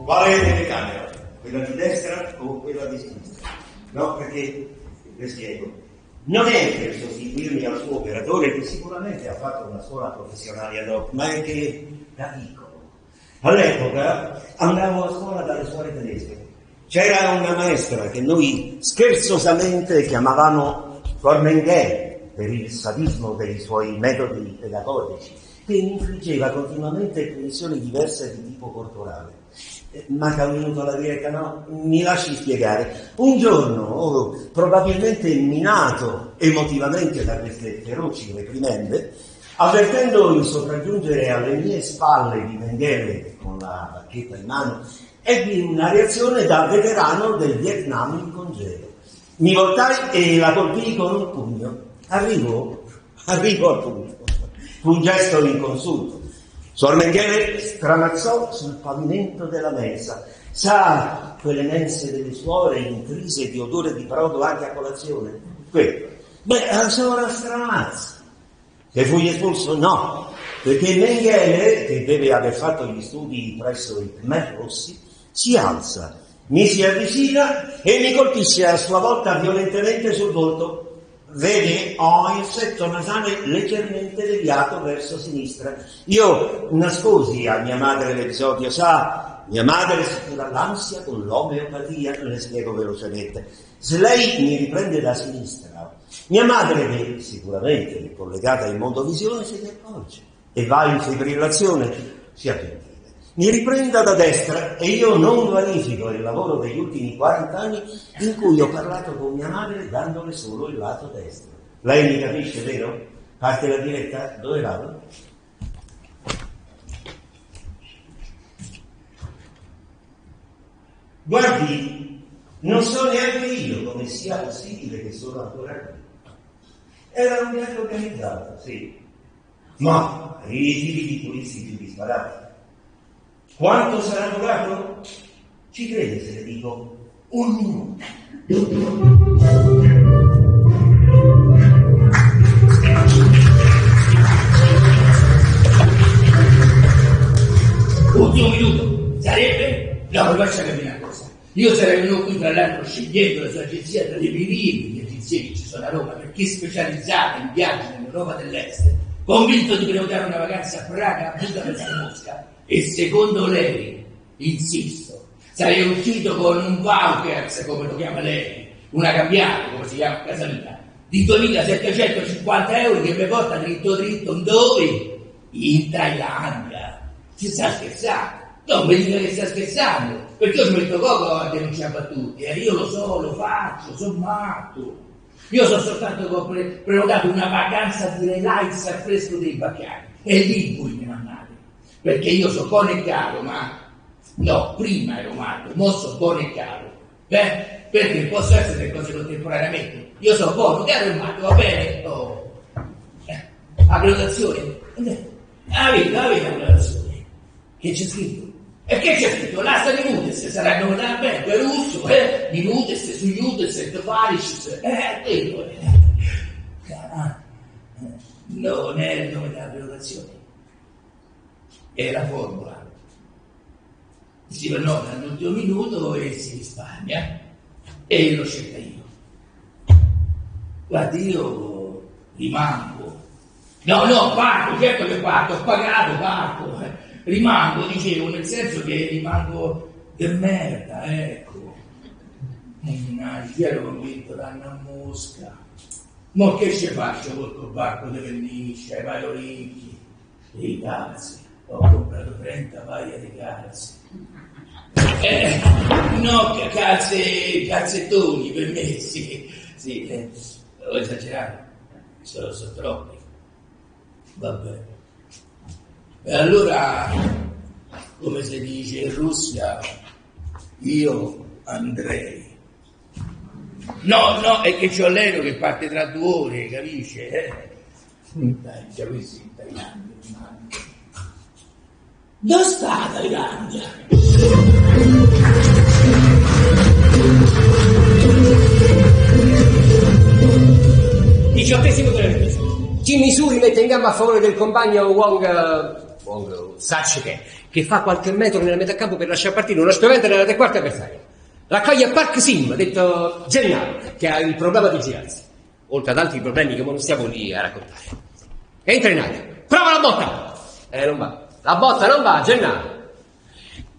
quale telecamera? Quella di destra o quella di sinistra? No, perché, le spiego, non è per sostituirmi al suo operatore, che sicuramente ha fatto una scuola professionale ad hoc, ma è che da piccolo. All'epoca andavo a scuola dalle scuole tedesche. C'era una maestra che noi scherzosamente chiamavamo Cormengel per il sadismo dei suoi metodi pedagogici, che infliggeva continuamente punizioni diverse di tipo corporale. Manca un minuto alla diretta, no? Mi lasci spiegare. Un giorno, probabilmente minato emotivamente da queste feroci reprimende, avvertendo il sopraggiungere alle mie spalle di Mengele con la bacchetta in mano, ebbi una reazione da veterano del Vietnam in congedo. Mi voltai e la colpii con un pugno. Arrivo al pugno. Fu un gesto inconsulto. Suor Mengele stramazzò sul pavimento della mensa. Sa quelle mense delle suore intrise di odore di brodo anche a colazione? Quello. Beh, la suora stramazza. Che fui espulso? No, perché Mengele, che deve aver fatto gli studi presso i Khmer Rossi, si alza, mi si avvicina e mi colpisce a sua volta violentemente sul volto. Vede, ho il setto nasale leggermente deviato verso sinistra. Io nascosi a mia madre l'episodio, sa, mia madre si cura l'ansia con l'omeopatia, le spiego velocemente. Se lei mi riprende da sinistra, mia madre, che sicuramente è collegata in mondovisione, se ne accorge e va in fibrillazione, sia gentile. Mi riprenda da destra e io non vanifico il lavoro degli ultimi 40 anni in cui ho parlato con mia madre dandole solo il lato destro. Lei mi capisce, vero? Parte la diretta? Dove vado? Guardi, non so neanche io come sia possibile che sono ancora qui. Era un viaggio organizzato, sì, ma i tiri di turisti più disparati. Quanto sarà durato? Ci crede se le dico 1 minuto. Ultimo minuto, sarebbe? No, vi faccio capire una cosa. Io sarei venuto qui tra l'altro scegliendo la sua agenzia tra le prime agenzie che ci sono a Roma, perché è specializzata in viaggi nell'Europa dell'Est, convinto di prenotare una vacanza a Praga, a Budapest e Mosca. E secondo lei, insisto, sarei uscito con un voucher, come lo chiama lei, una cambiale, come si chiama a casa mia, di 2.750 euro che mi porta dritto dove? In Thailandia. Si sta scherzando? Non mi dica che sta scherzando, perché io ci metto poco a denunciare a tutti, io lo so, lo faccio, sono matto. Io so soltanto che ho prenotato una vacanza di relax al fresco dei Bacchiani, e lì voi mi mandate. Perché io so buono e caro, ma no, prima ero matto, mo so buono e caro. Perché posso essere cose contemporaneamente. Io so buono, caro e matto, va bene? Oh. La prenotazione? Avete la prenotazione. Che c'è scritto? E che c'è scritto? L'asta di Nutes saranno bene, quel russo, di Nutes, su Nutes, e Faricis, quello. Non è il nome della prenotazione. È la formula. Si prenota all'ultimo minuto e si risparmia. E l'ho scelta io. Guardi, io rimango. No, parto, certo che parto, ho pagato, parto. Rimango, dicevo, nel senso che rimango de merda, ecco. Io ero convinto d'anno a Mosca. Ma che ci faccio col barco di vernice, ai vari orecchi, dei cazzi? Ho comprato 30 paia di calze. No, calzettoni per me, sì, ho esagerato, sono troppi. Vabbè. E allora, come si dice in Russia, io andrei. No, è che c'ho l'aereo che parte tra 2 ore, capisce? Dai, già questi in Thailandia. Dove sta Thailandia? Diciottesimo televiso. Chi Misuri mette in gamba a favore del compagno Wong Sachike, che fa qualche metro nel metacampo per lasciare partire uno spiovente nella tre quarti avversaria. Raccoglie Park Sim, detto Gennaro, che ha il problema di girarsi, oltre ad altri problemi che non stiamo lì a raccontare. Entra in aria, prova la botta! Non va. La botta non va, Gennaro.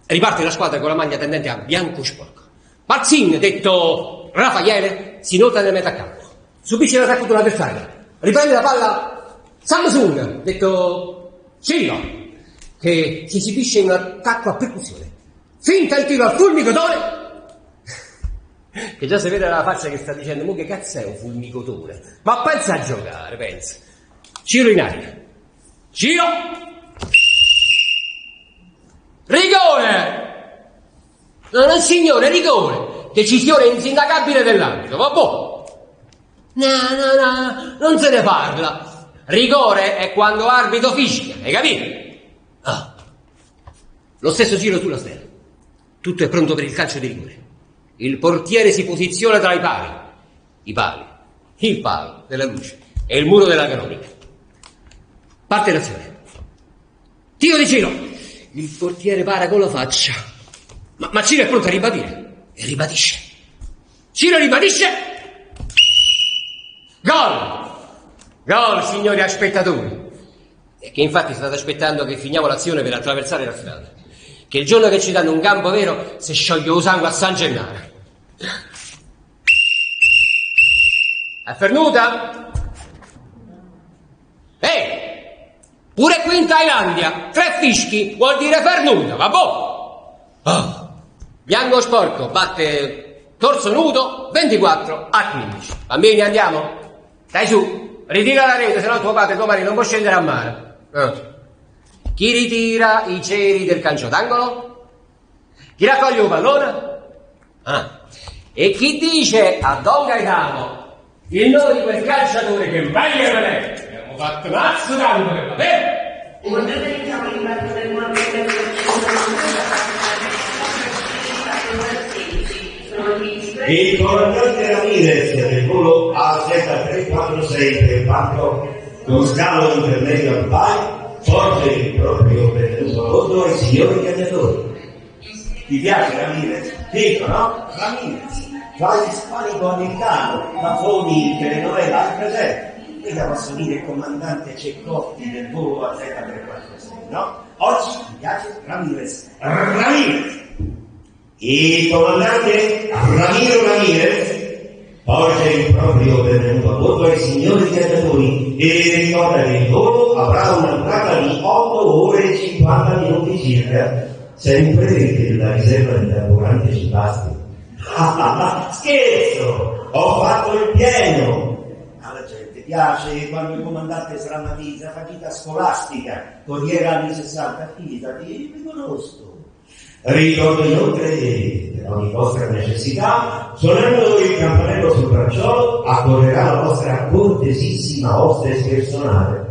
Riparte la squadra con la maglia tendente a bianco sporco. Park Sim, detto Raffaele, si inoltra nel metacampo. Subisce l'attacco di un avversario. Riprende la palla Samsung, detto Cillo, che si esibisce in un attacco a percussione. Finta il tiro al fulmicotone, che già si vede dalla faccia che sta dicendo, mo che cazzo è un fulmicotone? Ma pensa a giocare, pensa. Ciro in aria. Ciro! Rigore! No, signore, rigore! Decisione insindacabile dell'arbitro, vabbè. No, non se ne parla. Rigore è quando arbitro fischia, hai capito? Ah. Lo stesso giro sulla stella. Tutto è pronto per il calcio di rigore. Il portiere si posiziona tra i pali, il palo della luce e il muro della canonica. Parte l'azione. Tiro di Ciro. Il portiere para con la faccia. Ma Ciro è pronto a ribadire. E ribadisce. Ciro ribadisce. Gol, signori spettatori. E che infatti state aspettando che finiamo l'azione per attraversare la strada. Che il giorno che ci danno un campo vero si scioglie lo sangue a San Gennaro. È fernuta? Pure qui in Thailandia 3 fischi vuol dire fernuta, vabbè. Bianco sporco batte torso nudo 24 a 15. Bambini, andiamo? Dai su, ritira la rete, se no tuo padre domani non può scendere a mare. Chi ritira i ceri del calcio d'angolo? Chi raccoglie un pallone? E chi dice a Don Gaetano il nome di quel calciatore che meglio non è? Abbiamo fatto mazzo d'angolo per la bene? Il comandante Ramirez del volo AZ346 per Bangkok con scalo intermedio a Dubai porge il proprio benvenuto a bordo ai signori viaggiatori. Ti piace Ramirez? Dico, no? Ramirez fa l'ispanico americano, ma foni in telenovela al presente. Mica posso dire il comandante Ceccotti del volo AZ346, no? Oggi mi piace Ramirez. Il comandante Ramiro Ramirez porge il proprio benvenuto a bordo ai signori viaggiatori e ricorda che il volo avrà una durata di 8 ore e 50 minuti circa, sempre della riserva di carburante ci basti. Scherzo! Ho fatto il pieno! Alla gente piace quando il comandante sdrammatizza fatica scolastica, Corriere anni 60, fidati, vi conosco. Ricordo inoltre che per ogni vostra necessità, suonando il campanello sul bracciolo, accorrerà la vostra cortesissima hostess personale.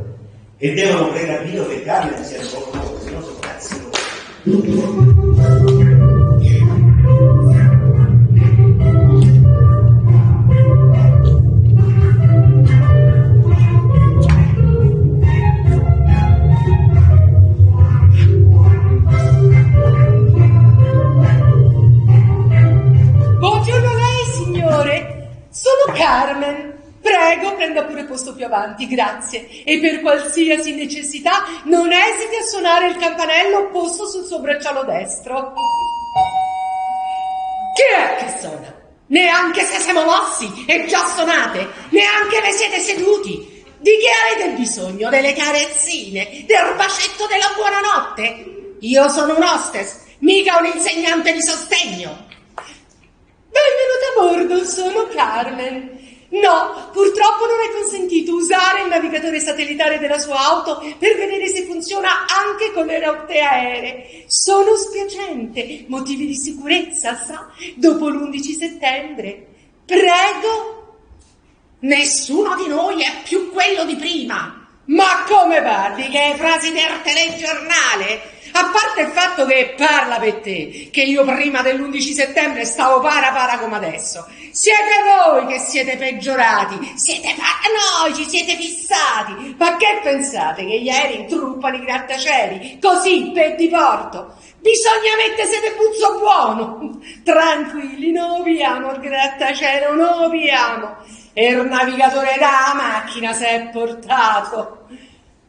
E devono pregare a Dio che Carmen sia un po' nuovo, se no sono cazzi. Carmen, prego, prenda pure posto più avanti, grazie. E per qualsiasi necessità non esiti a suonare il campanello posto sul suo bracciolo destro. Chi è che suona? Neanche se siamo mossi e già suonate, neanche le siete seduti. Di che avete bisogno? Delle carezzine? Del bacetto della buonanotte? Io sono un hostess, mica un insegnante di sostegno. Benvenuta a bordo, sono Carmen. No, purtroppo non è consentito usare il navigatore satellitare della sua auto per vedere se funziona anche con le rotte aeree. Sono spiacente, motivi di sicurezza, sa, dopo l'11 settembre. Prego? Nessuno di noi è più quello di prima. Ma come parli? Che frasi del telegiornale? A parte il fatto che parla per te, che io prima dell'11 settembre stavo para come adesso. Siete voi che siete peggiorati, siete paranoici, siete fissati. Ma che pensate, che gli aerei intruppano i grattacieli? Così, per diporto. Bisogna mettersi del puzzo buono. Tranquilli, non piamo il grattacielo, non piamo. E il navigatore della macchina si è portato.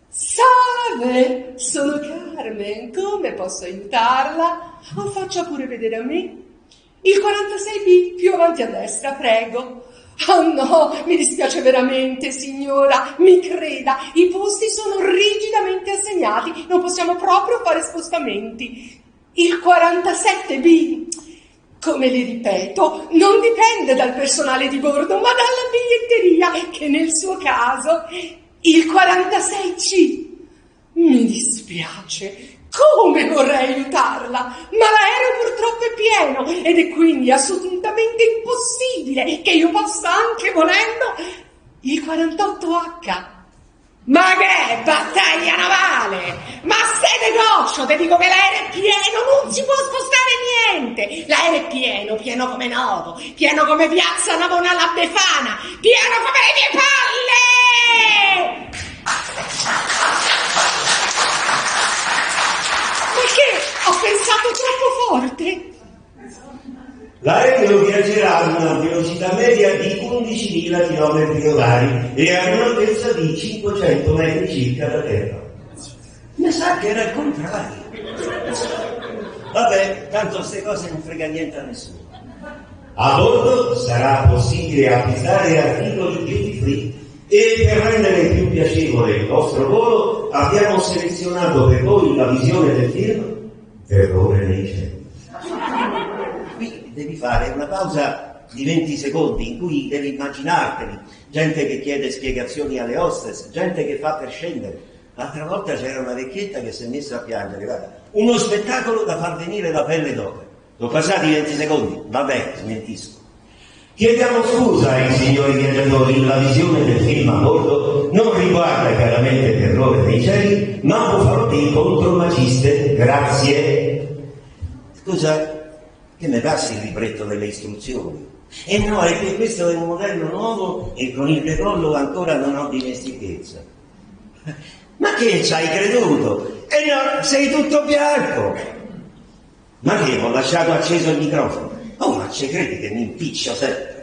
Salve, sono Carmen, come posso aiutarla? O faccia pure vedere a me. Il 46B, più avanti a destra, prego. Oh no, mi dispiace veramente, signora, mi creda, i posti sono rigidamente assegnati, non possiamo proprio fare spostamenti. Il 47B, come le ripeto, non dipende dal personale di bordo, ma dalla biglietteria, che nel suo caso, il 46C. Mi dispiace, come vorrei aiutarla, ma l'aereo purtroppo è pieno ed è quindi assolutamente impossibile che io possa, anche volendo, il 48H. Ma che è battaglia navale? Ma siete goccio, ti dico che l'aereo è pieno, non si può spostare niente. L'aereo è pieno, pieno come Novo, pieno come Piazza Navona alla Befana, pieno come le mie palle! Perché ho pensato troppo forte? L'aereo viaggerà ad una velocità media di 11.000 km/h e a un'altezza di 500 metri circa da terra. Mi sa che era il contrario. Vabbè, tanto queste cose non frega niente a nessuno. A bordo sarà possibile acquistare articoli duty free e per rendere più piacevole il vostro volo abbiamo selezionato per voi la visione del film Terrore nei cieli. Qui devi fare una pausa di 20 secondi in cui devi immaginarteli, gente che chiede spiegazioni alle hostess, gente che fa per scendere. L'altra volta c'era una vecchietta che si è messa a piangere, guarda, uno spettacolo da far venire la pelle d'oca. Sono passati 20 secondi, vabbè, smentisco. Chiediamo scusa ai signori viaggiatori, la visione del film a bordo non riguarda chiaramente Terrore nei cieli, ma buffalotti contro magiste, grazie. Scusa, che mi passi il libretto delle istruzioni? No, è che questo è un modello nuovo e con il decollo ancora non ho dimestichezza. Ma che ci hai creduto? No, sei tutto bianco! Ma che, ho lasciato acceso il microfono? Oh, ma ci credi che mi impiccio sempre?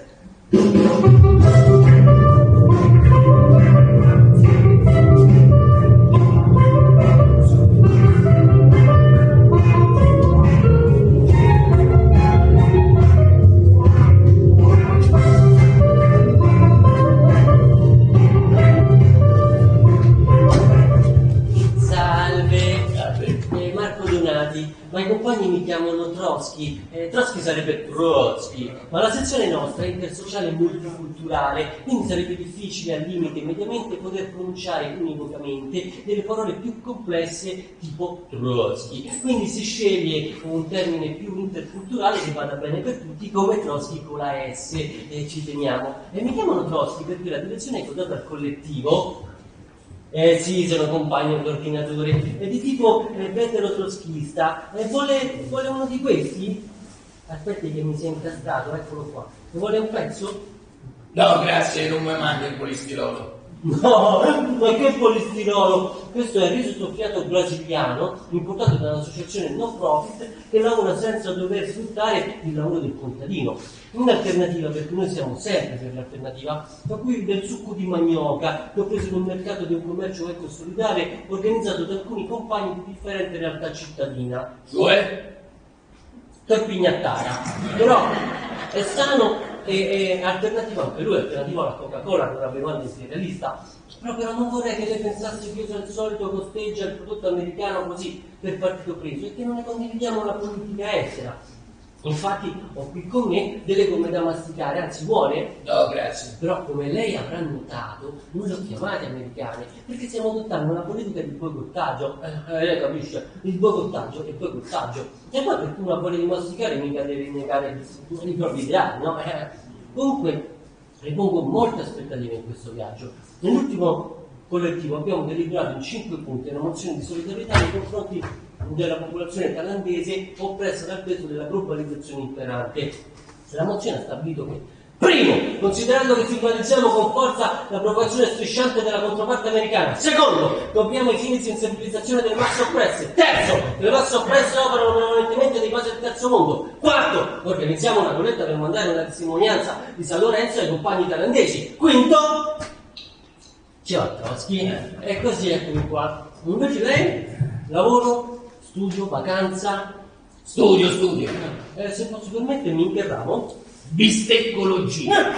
Ma i compagni mi chiamano Trotsky, Trotsky sarebbe Trotsky, ma la sezione nostra è intersociale e multiculturale, quindi sarebbe difficile al limite mediamente poter pronunciare univocamente delle parole più complesse tipo Trotsky, quindi si sceglie un termine più interculturale che vada bene per tutti come Trotsky con la S, ci teniamo. E mi chiamano Trotsky perché la direzione è data al collettivo. Sì, sono compagno d'ordinatore, è di tipo vetero-trotskista. Vuole uno di questi? Aspetti che mi sia incastrato, eccolo qua. Ne vuole un pezzo? No, grazie, non mi mandi il polistirolo. No, ma che polistirolo? Questo è il riso soffiato brasiliano, importato da un'associazione no profit che lavora senza dover sfruttare il lavoro del contadino. Un'alternativa, perché noi siamo sempre per l'alternativa, tra cui del succo di manioca, che ho preso in un mercato di un commercio eco solidale organizzato da alcuni compagni di differente realtà cittadina. Cioè? Torpignattara. Però è sano e alternativa anche lui, alternativa alla Coca-Cola, che è una bevanda imperialista. Però non vorrei che lei pensasse che io sono il solito costeggia il prodotto americano così per partito preso, e che non ne condividiamo la politica estera. Infatti ho qui con me delle gomme da masticare, anzi vuole? No, grazie. Però come lei avrà notato, noi le ho chiamate americane, perché stiamo adottando una politica di boicottaggio. Lei capisce? Il boicottaggio è boicottaggio. E poi per una voglia di masticare mica devi negare i propri ideali, no? Comunque ripongo molte aspettative in questo viaggio. Nell'ultimo collettivo abbiamo deliberato in 5 punti una mozione di solidarietà nei confronti della popolazione thailandese oppressa dal peso della globalizzazione imperante. La mozione ha stabilito che: primo, considerando che stigmatizziamo con forza l'approvazione strisciante della controparte americana. Secondo, dobbiamo ai fini di sensibilizzazione delle masse oppresse. Terzo, le masse oppresse operano prevalentemente nei paesi del terzo mondo. Quarto, organizziamo una colletta per mandare una testimonianza di San Lorenzo ai compagni thailandesi. Quinto, ciao Trotsky, e così eccomi qua. Invece lei, lavoro, studio, vacanza. Studio. Se posso permettermi, in che ramo? Bisteccologia.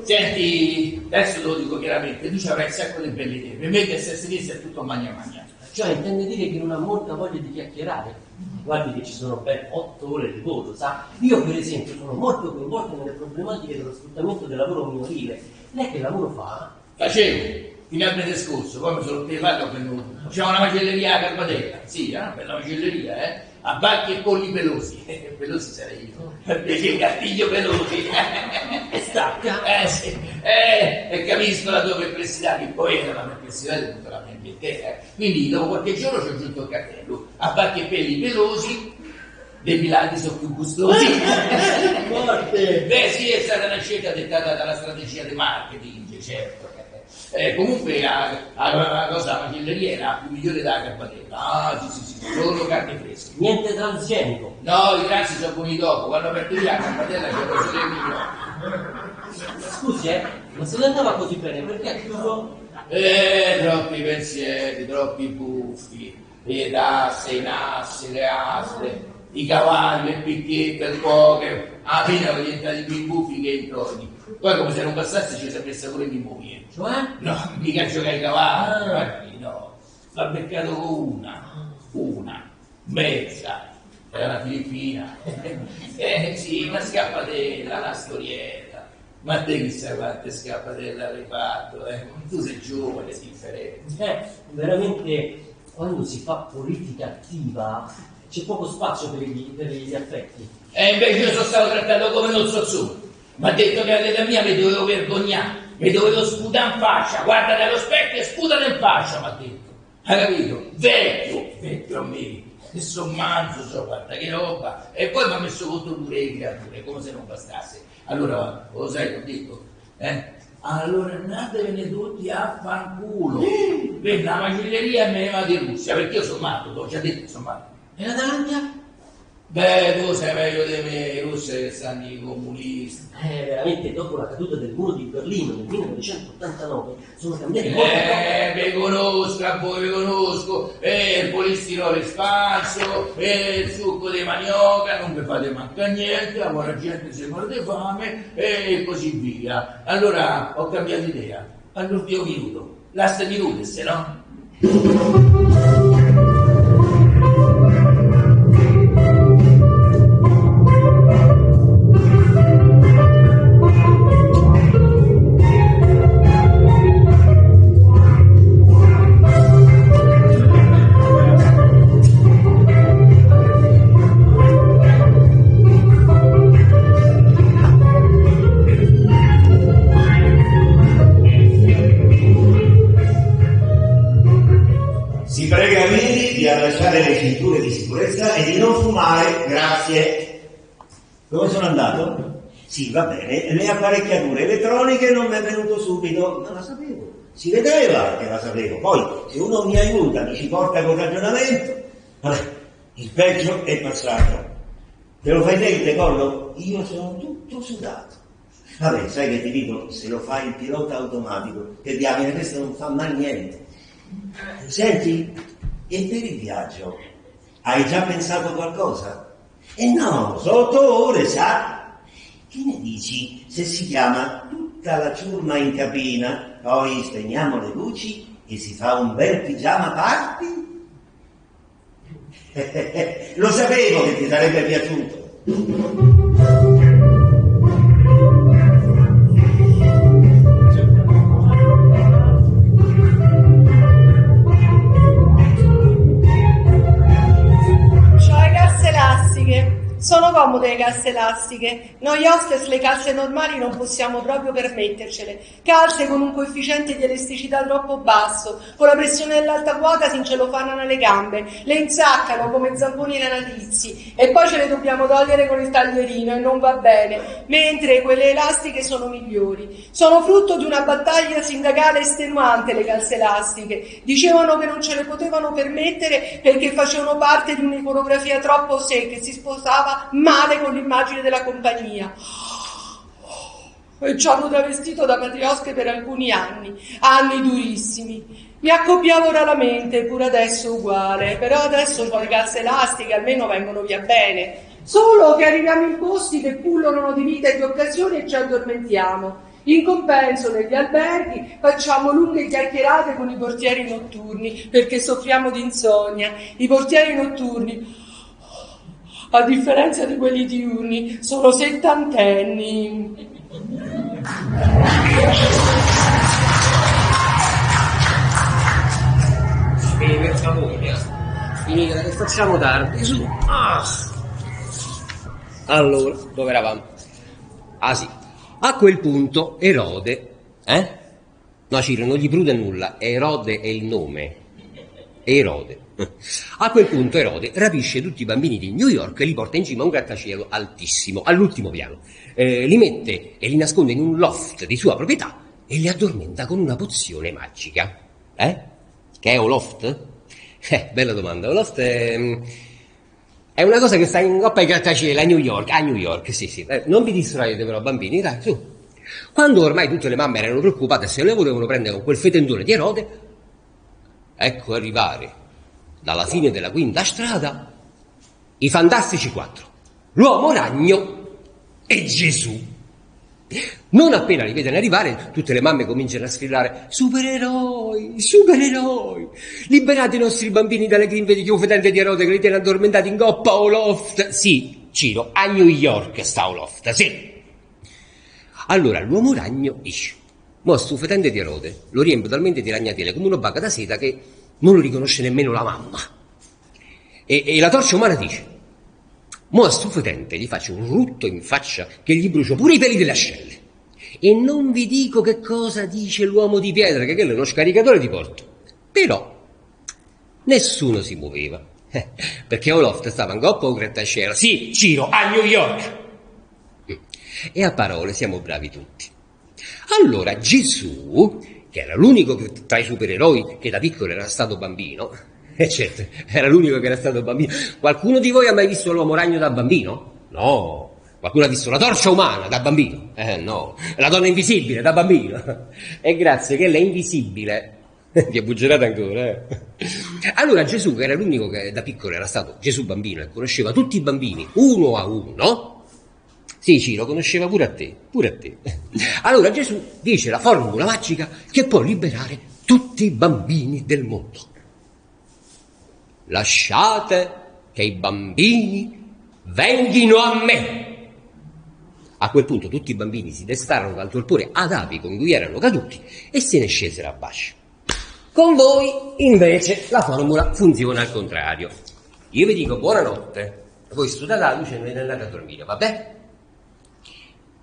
Senti, adesso te lo dico chiaramente, tu ci avrai un sacco di belle idee. Per me che essere sinistra è tutto magna. Cioè, intende dire che non ha molta voglia di chiacchierare? Guardi che ci sono ben 8 ore di voto, sa? Io, per esempio, sono molto coinvolto nelle problematiche dello sfruttamento del lavoro minorile. Lei che lavoro fa? Facevo, fino al mese scorso, poi mi sono rotto le palle e ho venuto. Facciamo una macelleria a Garbatella, sì, una bella macelleria, a Bacchi e Polli Pelosi. Pelosi sarei io, perché il gattiglio Pelosi. E stacca? Sì, e capisco la tua perplessità, che poi era la perplessità di tutta la mia intera. Quindi dopo qualche giorno ci ho aggiunto il cartello, a Bacchi e Pelli Pelosi, depilati sono più gustosi. Forte! Beh sì, è stata una scelta dettata dalla strategia di marketing, certo. Comunque la cosa, la macelleria era più migliore della Garbatella. Ah sì, solo carne fresche. Niente transgenico. No, i grassi sono buoni dopo, quando aperto via la Garbatella c'è preso le mie. Scusi, ma se le andava così bene, perché ha chiuso? Troppi pensieri, troppi buffi, le tasse, i nassi, le astre, i cavalli, il picchetto, il poker, alla fine erano diventati più buffi che i troni. Poi come se non bastasse ci si è messa pure mia moglie. Cioè? No, mica giocare ai cavalli, guardi, no. L'ha beccato con una, mezza, era una filippina. Sì, una scappatella, una storiella. Ma te chissà quante scappatelle avrei fatto, Tu sei giovane, sei differente. Veramente, quando si fa politica attiva, c'è poco spazio per gli affetti. E invece io sono stato trattato come non so su. Mi ha detto che all'età mia mi dovevo vergognare, mi dovevo sputare in faccia, guarda dallo specchio e sputare in faccia, mi ha detto. Hai capito? Vecchio a me, e sono manzo, guarda che roba. E poi mi ha messo contro pure le creature, come se non bastasse. Allora, lo sai che ho detto? Allora andatevene tutti a fanculo. Per la macelleria me ne vado in Russia, perché io sono matto, l'ho già detto, sono matto. E la Thailandia? Beh, tu sei meglio di me, i russi che stanno i comunisti. Veramente, dopo la caduta del muro di Berlino nel 1989, sono cambiati molte cose. Vi conosco, a voi vi conosco, il polistirolo espanso, il succo di manioca, non vi fate mancare niente, la buona gente si muore di fame e così via. Allora ho cambiato idea, all'ultimo minuto, last minute, se no? Si prega quindi di allacciare le cinture di sicurezza e di non fumare, grazie. Come sono andato? Sì, va bene, le apparecchiature elettroniche non mi è venuto subito, non la sapevo. Si vedeva che la sapevo. Poi, se uno mi aiuta, mi ci porta col ragionamento, vabbè, il peggio è passato. Te lo fai te il decollo? Io sono tutto sudato. Vabbè, sai che ti dico, se lo fai il pilota automatico, che diamine, questo non fa mai niente. Senti, e per il viaggio hai già pensato qualcosa? No, 8 ore, sa? Che ne dici se si chiama tutta la ciurma in cabina, poi spegniamo le luci e si fa un bel pigiama party? Lo sapevo che ti sarebbe piaciuto. Sono comode le calze elastiche. Noi hostess le calze normali non possiamo proprio permettercele. Calze con un coefficiente di elasticità troppo basso, con la pressione dell'alta quota si incelofannano le gambe, le insaccano come zamponi natalizi e poi ce le dobbiamo togliere con il taglierino e non va bene, mentre quelle elastiche sono migliori. Sono frutto di una battaglia sindacale estenuante le calze elastiche. Dicevano che non ce le potevano permettere perché facevano parte di un'iconografia troppo secca e si sposava male con l'immagine della compagnia. E ci hanno travestito da matriosche per alcuni anni durissimi. Mi accoppiavo raramente, pure adesso uguale, però adesso ho le calze elastiche, almeno vengono via bene. Solo che arriviamo in posti che pullulano di vita e di occasioni e ci addormentiamo. In compenso negli alberghi facciamo lunghe chiacchierate con i portieri notturni perché soffriamo di insonnia. I portieri notturni, a differenza di quelli diurni, sono settantenni. Per favore, finita che facciamo tardi, su. Allora, dove eravamo? Ah sì, a quel punto Erode, No, Ciro, non gli prude nulla, Erode è il nome. Erode. A quel punto Erode rapisce tutti i bambini di New York e li porta in cima a un grattacielo altissimo, all'ultimo piano. Li mette e li nasconde in un loft di sua proprietà e li addormenta con una pozione magica. Che è un loft? Bella domanda. Un loft è una cosa che sta in coppa ai grattacieli a New York, sì. Non vi distraete però, bambini, dai, su. Quando ormai tutte le mamme erano preoccupate se le volevano prendere con quel fetentone di Erode, ecco arrivare dalla fine della quinta strada i Fantastici 4, l'Uomo Ragno e Gesù. Non appena li vedono arrivare, tutte le mamme cominciano a sfilare: supereroi, supereroi, liberate i nostri bambini dalle grinfie di chiuso fetente di Erode che li tiene addormentati in coppa o loft. Sì, Ciro, a New York sta o loft, sì. Allora l'Uomo Ragno dice: mo sto fetente di Erode lo riempio talmente di ragnatele come una bacca da seta che non lo riconosce nemmeno la mamma. E la torcia umana dice: mo a sto fetente gli faccio un rutto in faccia che gli brucio pure i peli delle ascelle. E non vi dico che cosa dice l'uomo di pietra, che quello è uno scaricatore di porto. Però nessuno si muoveva, perché Olof stava in coppa o grattacielo. Sì, Ciro, a New York. E a parole siamo bravi tutti. Allora Gesù, che era l'unico tra i supereroi che da piccolo era stato bambino, certo, era l'unico che era stato bambino. Qualcuno di voi ha mai visto l'Uomo Ragno da bambino? No. Qualcuno ha visto la torcia umana da bambino? No. La donna invisibile da bambino? E grazie che lei è invisibile. Ti è buggerato ancora, Allora Gesù, che era l'unico che da piccolo era stato Gesù bambino e conosceva tutti i bambini uno a uno. Sì, Ciro, conosceva pure a te. Allora Gesù dice la formula magica che può liberare tutti i bambini del mondo. Lasciate che i bambini vengano a me. A quel punto tutti i bambini si destarono dal torpore ad api con cui erano caduti e se ne scesero a bascio. Con voi, invece, la formula funziona al contrario. Io vi dico buonanotte, voi studiate la luce e non andate a dormire, vabbè?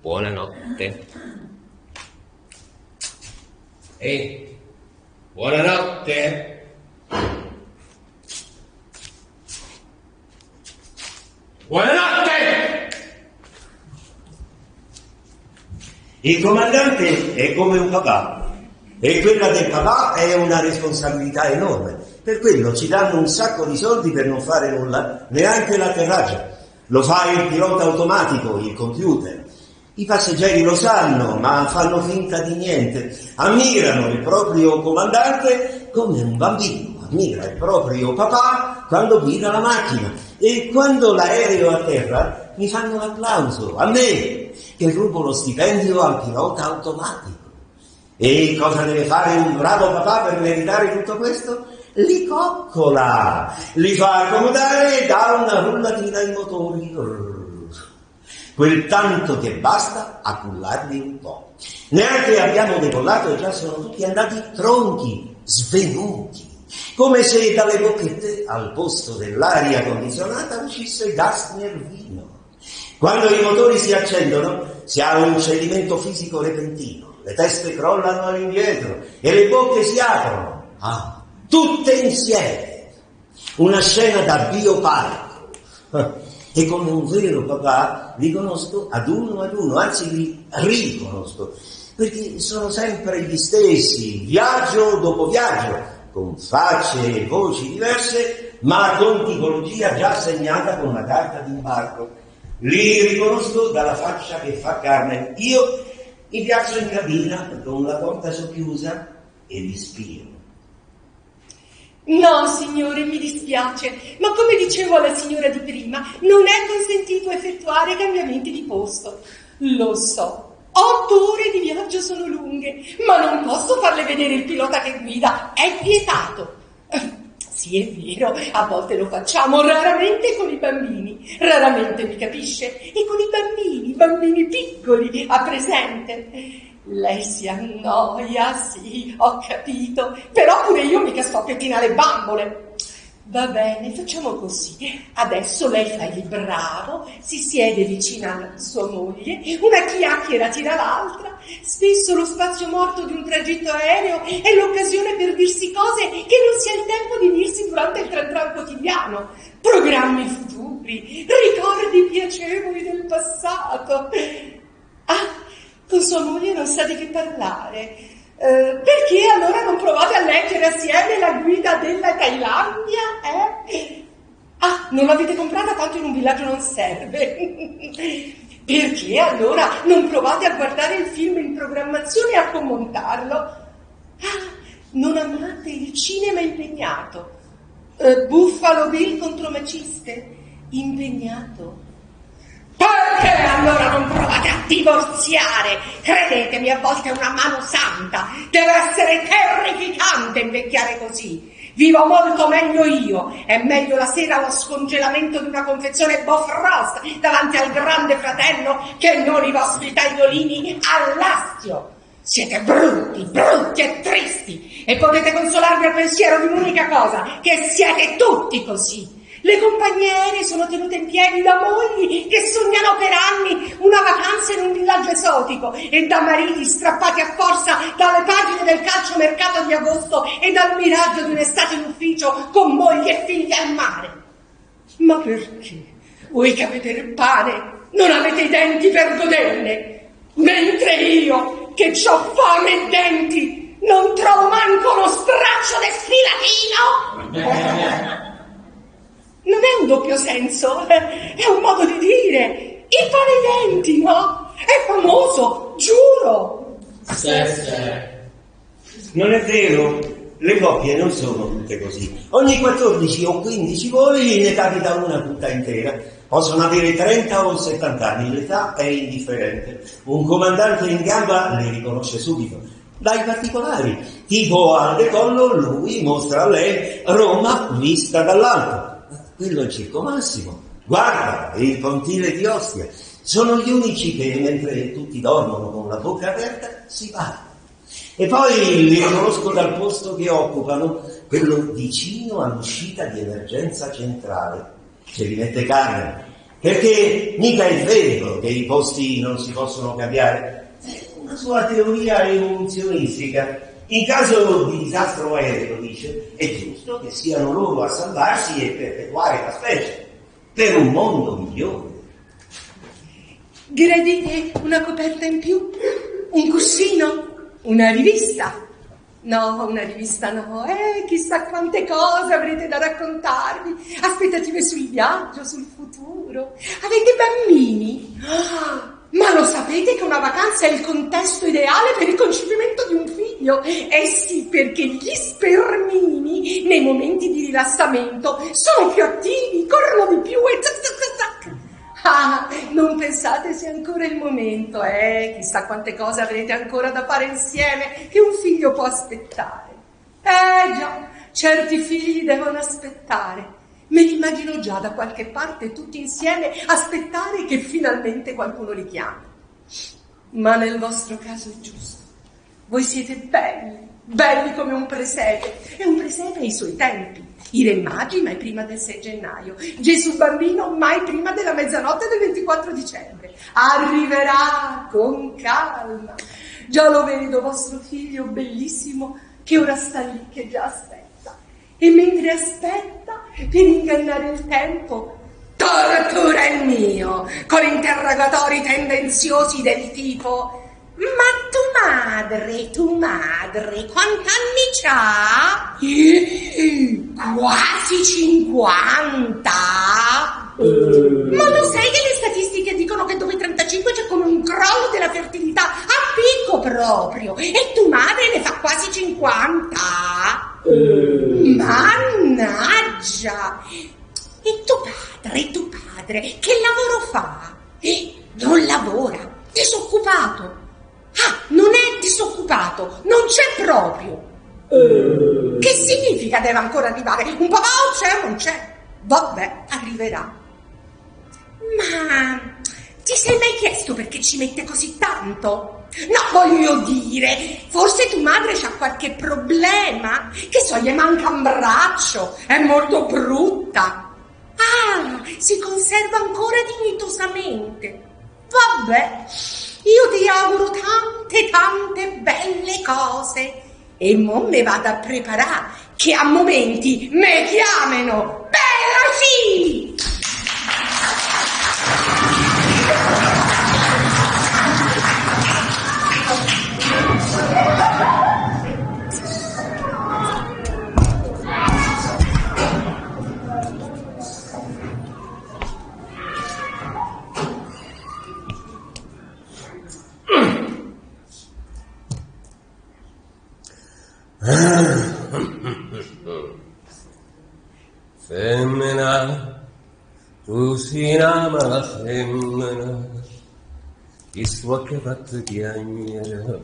Buonanotte. E buonanotte. Buonanotte. Il comandante è come un papà e quella del papà è una responsabilità enorme. Per quello ci danno un sacco di soldi per non fare nulla, neanche l'atterraggio. Lo fa il pilota automatico, il computer. I passeggeri lo sanno, ma fanno finta di niente. Ammirano il proprio comandante come un bambino ammira il proprio papà quando guida la macchina. E quando l'aereo atterra mi fanno l'applauso, a me, che rubo lo stipendio al pilota automatico. E cosa deve fare un bravo papà per meritare tutto questo? Li coccola, li fa accomodare e dà una rullatina ai motori. Quel tanto che basta a cullarli un po'. Neanche abbiamo decollato e già sono tutti andati tronchi, svenuti, come se dalle bocchette al posto dell'aria condizionata uscisse gas nervino. Quando i motori si accendono, si ha un cedimento fisico repentino, le teste crollano all'indietro e le bocche si aprono. Tutte insieme. Una scena da bioparco. E come un vero papà li conosco ad uno, anzi li riconosco, perché sono sempre gli stessi, viaggio dopo viaggio, con facce e voci diverse, ma con tipologia già segnata con una carta d'imbarco. Li riconosco dalla faccia che fa Carmen. Io mi piazzo in cabina con la porta socchiusa e li spio. No, signore, mi dispiace, ma come dicevo alla signora di prima, non è consentito effettuare cambiamenti di posto. Lo so, 8 ore di viaggio sono lunghe, ma non posso farle vedere il pilota che guida, è vietato. Sì, è vero, a volte lo facciamo, raramente con i bambini, raramente, mi capisce? E con i bambini piccoli, ha presente? Lei si annoia, sì, ho capito, però pure io mica sto a pettinare le bambole. Va bene, facciamo così. Adesso lei fa il bravo, si siede vicino a sua moglie, una chiacchiera tira l'altra. Spesso lo spazio morto di un tragitto aereo è l'occasione per dirsi cose che non si ha il tempo di dirsi durante il tran quotidiano. Programmi futuri, ricordi piacevoli del passato. Con sua moglie non sa di che parlare. Perché allora non provate a leggere assieme la guida della Thailandia? Non l'avete comprata tanto in un villaggio non serve. Perché allora non provate a guardare il film in programmazione e a commentarlo? Non amate il cinema impegnato? Buffalo Bill contro Maciste? Impegnato? Perché allora non provate a divorziare? Credetemi, a volte è una mano santa. Deve essere terrificante invecchiare così. Vivo molto meglio io. È meglio la sera lo scongelamento di una confezione Bofrost davanti al grande fratello che non i vostri tagliolini all'astio. Siete brutti e tristi. E potete consolarvi al pensiero di un'unica cosa, che siete tutti così. Le compagnie aeree sono tenute in piedi da mogli che sognano per anni una vacanza in un villaggio esotico e da mariti strappati a forza dalle pagine del calciomercato di agosto e dal miraggio di un'estate in ufficio con mogli e figli al mare. Ma perché? Voi che avete il pane non avete i denti per goderne, mentre io, che c'ho fame e denti, non trovo manco uno straccio de sfilatino? Non è un doppio senso, è un modo di dire. Il pane e denti, no? È famoso, giuro. Non è vero, le coppie non sono tutte così. Ogni 14 o 15 voli ne capita una tutta intera. Possono avere 30 o 70 anni, l'età è indifferente. Un comandante in gamba le riconosce subito. Dai particolari, tipo al decollo lui mostra a lei Roma vista dall'alto. Quello è il Circo Massimo, guarda, il pontile di Ostia. Sono gli unici che, mentre tutti dormono con la bocca aperta, si parlano. E poi li riconosco dal posto che occupano, quello vicino all'uscita di emergenza centrale. Ce li mette Carmen, perché mica è vero che i posti non si possono cambiare. È una sua teoria evoluzionistica. In caso di disastro aereo, dice, è giusto che siano loro a salvarsi e perpetuare la specie per un mondo migliore. Gradite una coperta in più? Un cuscino? Una rivista? No, una rivista no. Chissà quante cose avrete da raccontarvi. Aspettative sul viaggio, sul futuro. Avete bambini? Ma lo sapete che una vacanza è il contesto ideale per il concepimento di un figlio? Sì, perché gli spermini nei momenti di rilassamento sono più attivi, corrono di più e zac zac zac zac. Non pensate sia ancora il momento, chissà quante cose avrete ancora da fare insieme che un figlio può aspettare. Già, certi figli devono aspettare. Me li immagino già da qualche parte tutti insieme aspettare che finalmente qualcuno li chiami. Ma nel vostro caso è giusto. Voi siete belli come un presepe, e un presepe ha i suoi tempi. I Re Magi mai prima del 6 gennaio, Gesù Bambino mai prima della mezzanotte del 24 dicembre. Arriverà con calma. Già lo vedo, vostro figlio bellissimo, che ora sta lì, che già aspetta. E mentre aspetta, per ingannare il tempo, tortura il mio, con interrogatori tendenziosi del tipo: ma tu madre, quant'anni c'ha? Quasi 50? Ma lo sai che le statistiche dicono che dopo i 35 c'è come un crollo della fertilità a picco proprio, e tu madre ne fa quasi 50? Mannaggia! E tuo padre, che lavoro fa? Non lavora, disoccupato. Ah, non è disoccupato, non c'è proprio. Che significa deve ancora arrivare? Un papà o c'è o non c'è? Vabbè, arriverà. Ma ti sei mai chiesto perché ci mette così tanto? No, voglio dire, forse tua madre c'ha qualche problema? Che so, gli manca un braccio, è molto brutta. Ah, si conserva ancora dignitosamente. Vabbè, io ti auguro tante belle cose. E mo me vado a preparare, che a momenti me chiamano Bella sì! Femmina, tu si ama la femmina, chi suo che fatto piangere,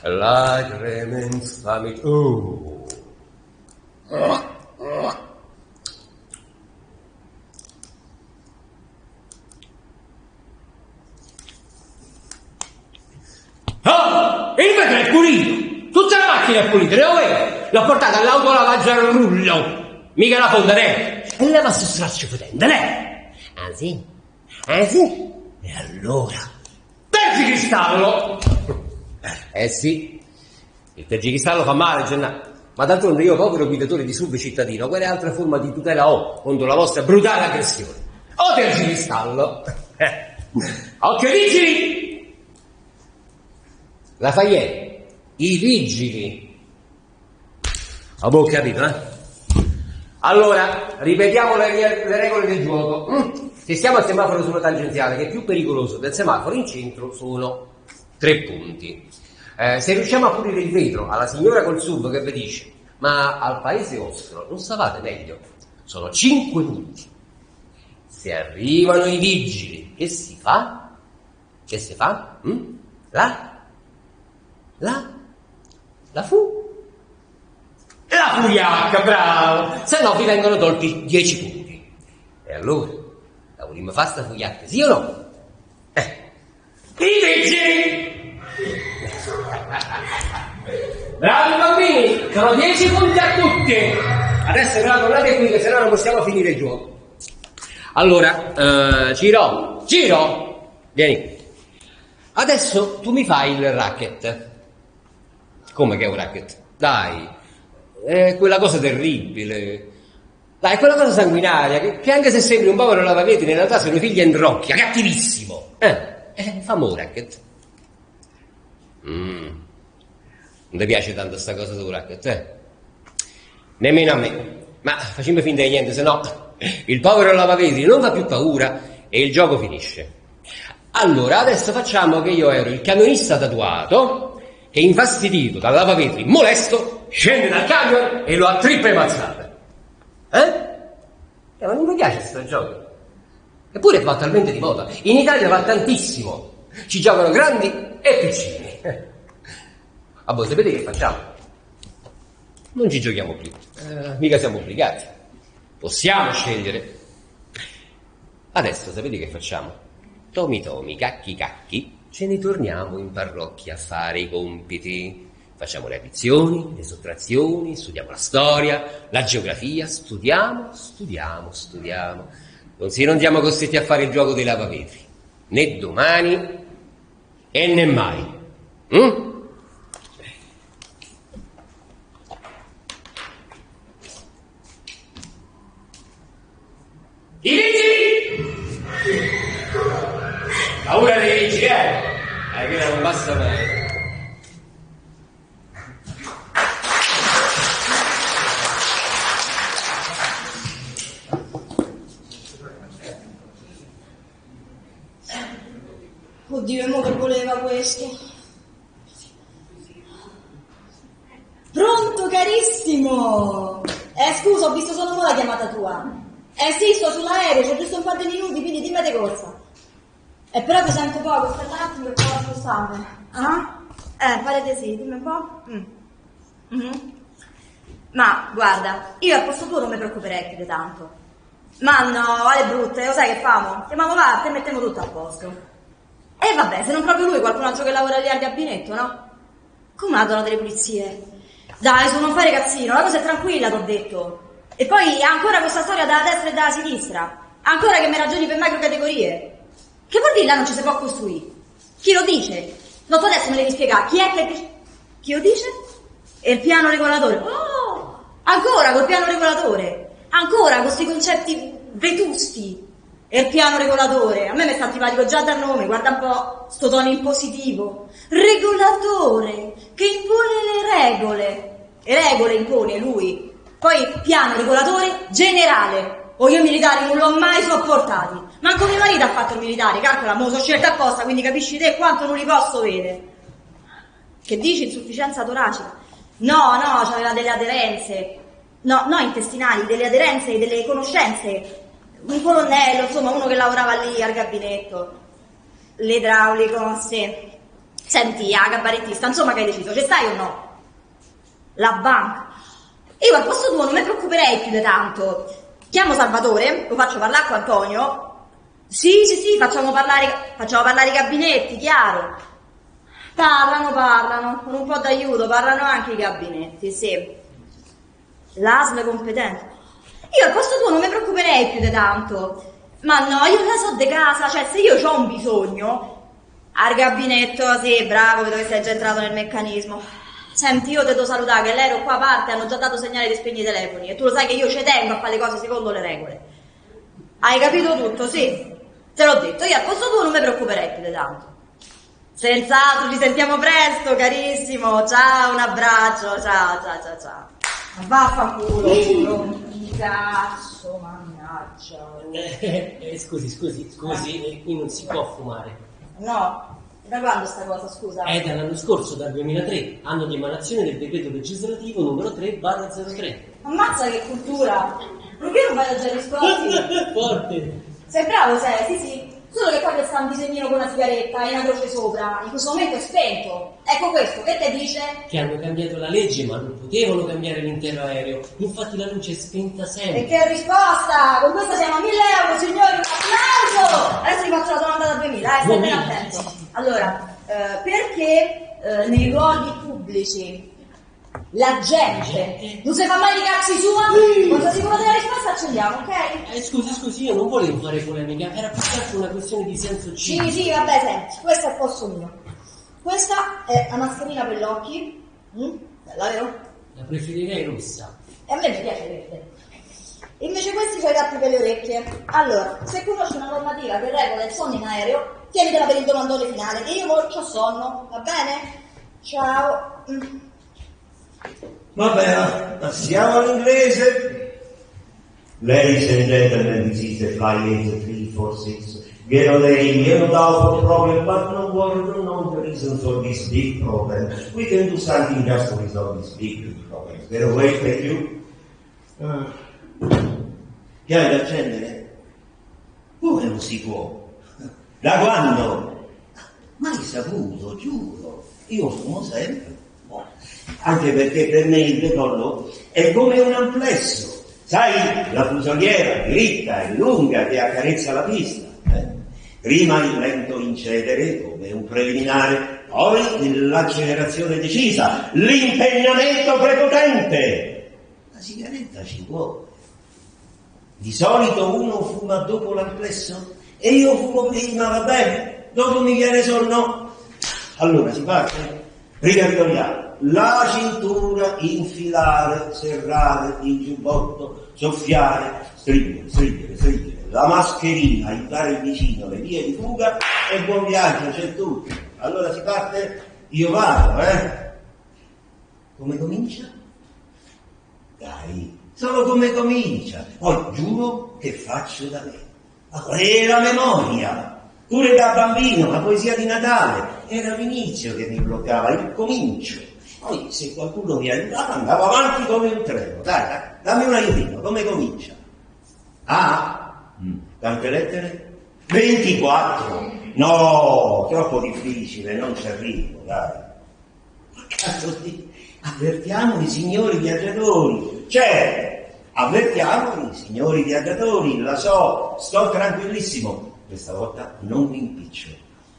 lacrime infami. Il vetro è pulito, tutta la macchina è pulita, dove? L'ho portata all'autolavaggio al rullo. Mica la fonda, lei! E leva sto straccio potente, lei! Ah sì? Ah sì? E allora? Tergicristallo! Sì, il tergicristallo fa male, Gennaro. Ma d'altronde io, povero guidatore di sub cittadino, quale altra forma di tutela ho contro la vostra brutale aggressione? O tergicristallo! Occhio vigili! Lafayette, i vigili! Ho capito, eh? Allora, ripetiamo le regole del gioco. Se siamo al semaforo sulla tangenziale, che è più pericoloso del semaforo in centro, sono 3 punti. Se riusciamo a pulire il vetro alla signora col sub che vi dice: ma al paese vostro non stavate meglio? Sono 5 punti. Se arrivano i vigili, che si fa? Che si fa? La fuiacca, bravo! Se no vi vengono tolti 10 punti. E allora, la vogliamo fare sta fuiacca, sì o no? I vigili! Bravi bambini, sono 10 punti a tutti! Adesso però tornate qui, che sennò non possiamo finire il gioco. Allora, Ciro, vieni. Adesso tu mi fai il racket. Come che è un racket? Dai, è quella cosa terribile. Dai, quella cosa sanguinaria, che anche se sembri un povero lavavetri, in realtà sono figli Enrocchia, cattivissimo. Fammi un racket. Non ti piace tanto sta cosa del racket, Nemmeno a me. Ma facciamo finta di niente, se no il povero lavavetri non fa più paura e il gioco finisce. Allora, adesso facciamo che io ero il camionista tatuato che, infastidito dal lavavetri molesto, scende dal camion e lo attrippa e mazzata. Ma non mi piace questo gioco. Eppure va talmente di moda. In Italia va tantissimo. Ci giocano grandi e piccini. A voi sapete che facciamo? Non ci giochiamo più. Mica siamo obbligati. Possiamo scegliere. Adesso sapete che facciamo? Tomi, cacchi, ce ne torniamo in parrocchia a fare i compiti. Facciamo le addizioni, le sottrazioni, studiamo la storia, la geografia, studiamo. Non siamo costretti a fare il gioco dei lavavetri, né domani e né mai. I vigili! Paura dei vigili, che non basta mai. Oddio, e mo che voleva questo? Pronto, carissimo! Scusa, ho visto solo la chiamata tua. Sì, sto sull'aereo, c'è giusto un po' di minuti, quindi dimmi di corsa. Però ti sento poco, aspetta un attimo che provo a spostarmi. Farete sì, dimmi un po'. Ma, guarda, io al posto tuo non mi preoccuperei più di tanto. Ma no, alle brutte, lo sai che famo? Chiamiamo parte e mettiamo tutto a posto. E vabbè, se non proprio lui, qualcun altro che lavora lì al gabinetto, no? Come la donna delle pulizie? Dai, su, non fare cazzino, la cosa è tranquilla, t'ho detto. E poi ancora questa storia dalla destra e dalla sinistra. Ancora che mi ragioni per macrocategorie. Che vuol dire là non ci si può costruire? Chi lo dice? No, tu adesso me devi spiegare. Chi è che... Chi lo dice? E il piano regolatore. Oh! Ancora col piano regolatore. Ancora con questi concetti vetusti. E il piano regolatore, a me mi sta antipatico già dal nome, guarda un po', sto tono impositivo. Regolatore, che impone le regole. E regole impone lui. Poi piano regolatore generale. O io militari non l'ho mai sopportati. Manco mio marito ha fatto il militare, calcola, mo' sono scelta apposta, quindi capisci te quanto non li posso vedere. Che dici, insufficienza toracica? No, c'aveva delle aderenze. No, intestinali, delle aderenze e delle conoscenze. Un colonnello, insomma, uno che lavorava lì al gabinetto. L'idraulico, sì. Senti, gabarettista, insomma, che hai deciso? Ci stai o no? La banca. Io al posto tuo non mi preoccuperei più di tanto. Chiamo Salvatore, lo faccio parlare con Antonio. Sì, facciamo parlare i gabinetti, chiaro. Parlano, con un po' d'aiuto, parlano anche i gabinetti, sì. L'ASL competente. Io al posto tuo non mi preoccuperei più di tanto. Ma no, io la so de casa, cioè se io ho un bisogno, al gabinetto, sì, bravo, vedo che sei già entrato nel meccanismo. Senti, io ti devo salutare che l'aereo qua parte, hanno già dato segnale di spegnere i telefoni e tu lo sai che io ci tengo a fare le cose secondo le regole. Hai capito tutto, sì? Te l'ho detto, io al posto tuo non mi preoccuperei più di tanto. Senz'altro, ci sentiamo presto, carissimo. Ciao, un abbraccio, ciao. Vaffanculo, cazzo, mannaggia. Scusi, qui non si può fumare. No, da quando sta cosa, scusa? È dall'anno scorso, dal 2003, anno di emanazione del decreto legislativo numero 3/03. Ammazza che cultura! Perché non vai a già risposti? Forte! Sei bravo, sì. Solo che qua sta un disegnino con una sigaretta e una croce sopra. In questo momento è spento. Ecco questo, che te dice? Che hanno cambiato la legge, ma non potevano cambiare l'intero aereo. Infatti la luce è spenta sempre. E che risposta! Con questa siamo a 1.000 euro, signori! Un applauso! Adesso vi faccio la domanda da 2.000, stai ben attento. Allora, perché nei luoghi pubblici la gente non si fa mai i cazzi sua? Quando sei sicuro della risposta accendiamo, ok? Scusi, io non volevo fare polemica, era più che altro una questione di senso civico. Sì, vabbè, senti, questo è il posto mio. Questa è la mascherina per gli occhi. Bella, vero? La preferirei rossa. E a me mi piace verde. Invece questi sono i tappi per le orecchie. Allora, se conosci una normativa che regola il sonno in aereo, tienitela per il domandone finale, che io c'ho sonno, va bene? Ciao. Vabbè, passiamo all'inglese. Ladies and gentlemen, this is the flight 346. Get on the air, no doubt for the problem, but no worry, don't know the reason for this big problem. We can do something just to resolve this big problem. Get away, thank you. Che hai da accendere? Come non si può? Da quando? Mai saputo, giuro. Io fumo sempre. Anche perché per me il decollo è come un amplesso, sai, la fusoliera dritta e lunga che accarezza la pista. Prima il lento incedere come un preliminare, poi l'accelerazione decisa, l'impegnamento prepotente. La sigaretta ci vuole. Di solito uno fuma dopo l'amplesso e io fumo prima, va bene, dopo mi viene sonno. Allora si parte? Ricapitoliamo. La cintura, infilare, serrare il giubbotto, soffiare, stringere. La mascherina, aiutare il vicino, le vie di fuga e buon viaggio, c'è tutto. Allora si parte? Io vado, Come comincia? Dai, solo come comincia. Poi giuro che faccio da me. E la memoria. Pure da bambino, la poesia di Natale. Era l'inizio che mi bloccava, il comincio. Poi se qualcuno mi aiutava andavo avanti come un treno. Dai, dammi un aiutino, come comincia? Quante lettere? 24. No, troppo difficile, non ci arrivo, dai. Ma cazzo di... Avvertiamo i signori viaggiatori. Avvertiamo i signori viaggiatori, la so, sto tranquillissimo. Questa volta non mi impiccio.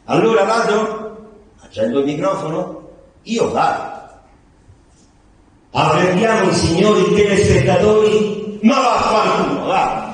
Allora vado? Accendo il microfono? Io vado. Avvertiamo i signori telespettatori, ma vaffanculo, va.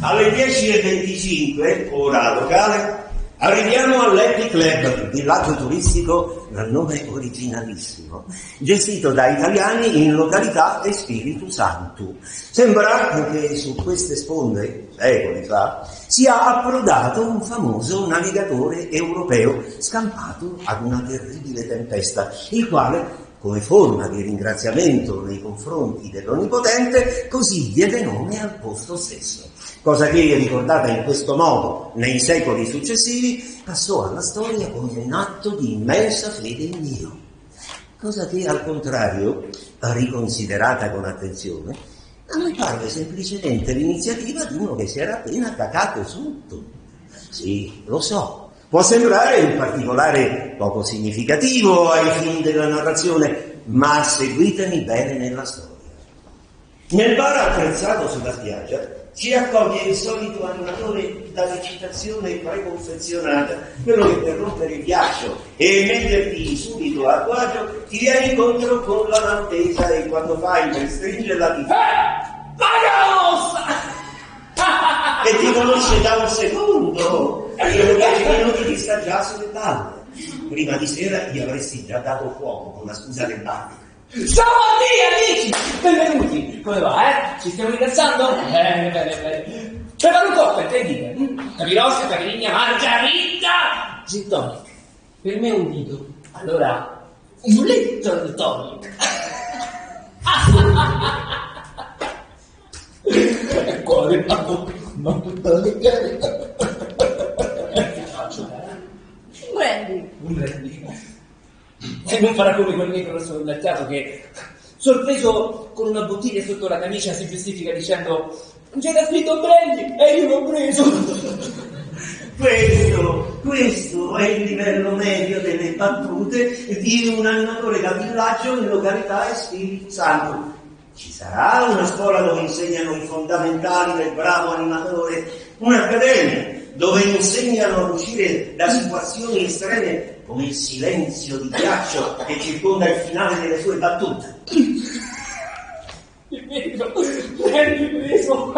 Alle 10:25, ora locale, arriviamo all'Happy Club, villaggio turistico dal nome originalissimo, gestito da italiani in località Espiritu Santo. Sembra che su queste sponde, secoli fa, sia approdato un famoso navigatore europeo scampato ad una terribile tempesta, il quale, come forma di ringraziamento nei confronti dell'Onnipotente, così diede nome al posto stesso. Cosa che, ricordata in questo modo nei secoli successivi, passò alla storia come un atto di immensa fede in Dio. Cosa che, al contrario, riconsiderata con attenzione, a noi parve semplicemente l'iniziativa di uno che si era appena cacato sotto. Sì, lo so, può sembrare un particolare poco significativo ai fini della narrazione, ma seguitemi bene nella storia. Nel bar attrezzato sulla spiaggia si raccoglie il solito animatore dall'eccitazione preconfezionata, quello che per rompere il ghiaccio e metterti subito a tuo agio ti viene incontro con la maltesa e quando fai per stringerla ti e ti conosce da un secondo e dopo 10 minuti ti sta già sulle palle. Prima di sera gli avresti già dato fuoco con la scusa del bar. Ciao a amici! Benvenuti! Come va, Ci stiamo rilassando? Bene. Prepara un cocktail, che dite? Capirosca, caipirinha, margarita! Gin tonic. Per me un dito. Allora, un litro di tonic. E cuore, un brandy. E non farà come quel negro sordattato che, sorpreso con una bottiglia sotto la camicia, si giustifica dicendo: c'era scritto brandy e io l'ho preso. Questo è il livello medio delle battute di un animatore da villaggio in località Espiritu Santo. Ci sarà una scuola dove insegnano i fondamentali del bravo animatore, un'accademia dove insegnano a uscire da situazioni estreme come il silenzio di ghiaccio che circonda il finale delle sue battute. Il negro, prendi preso.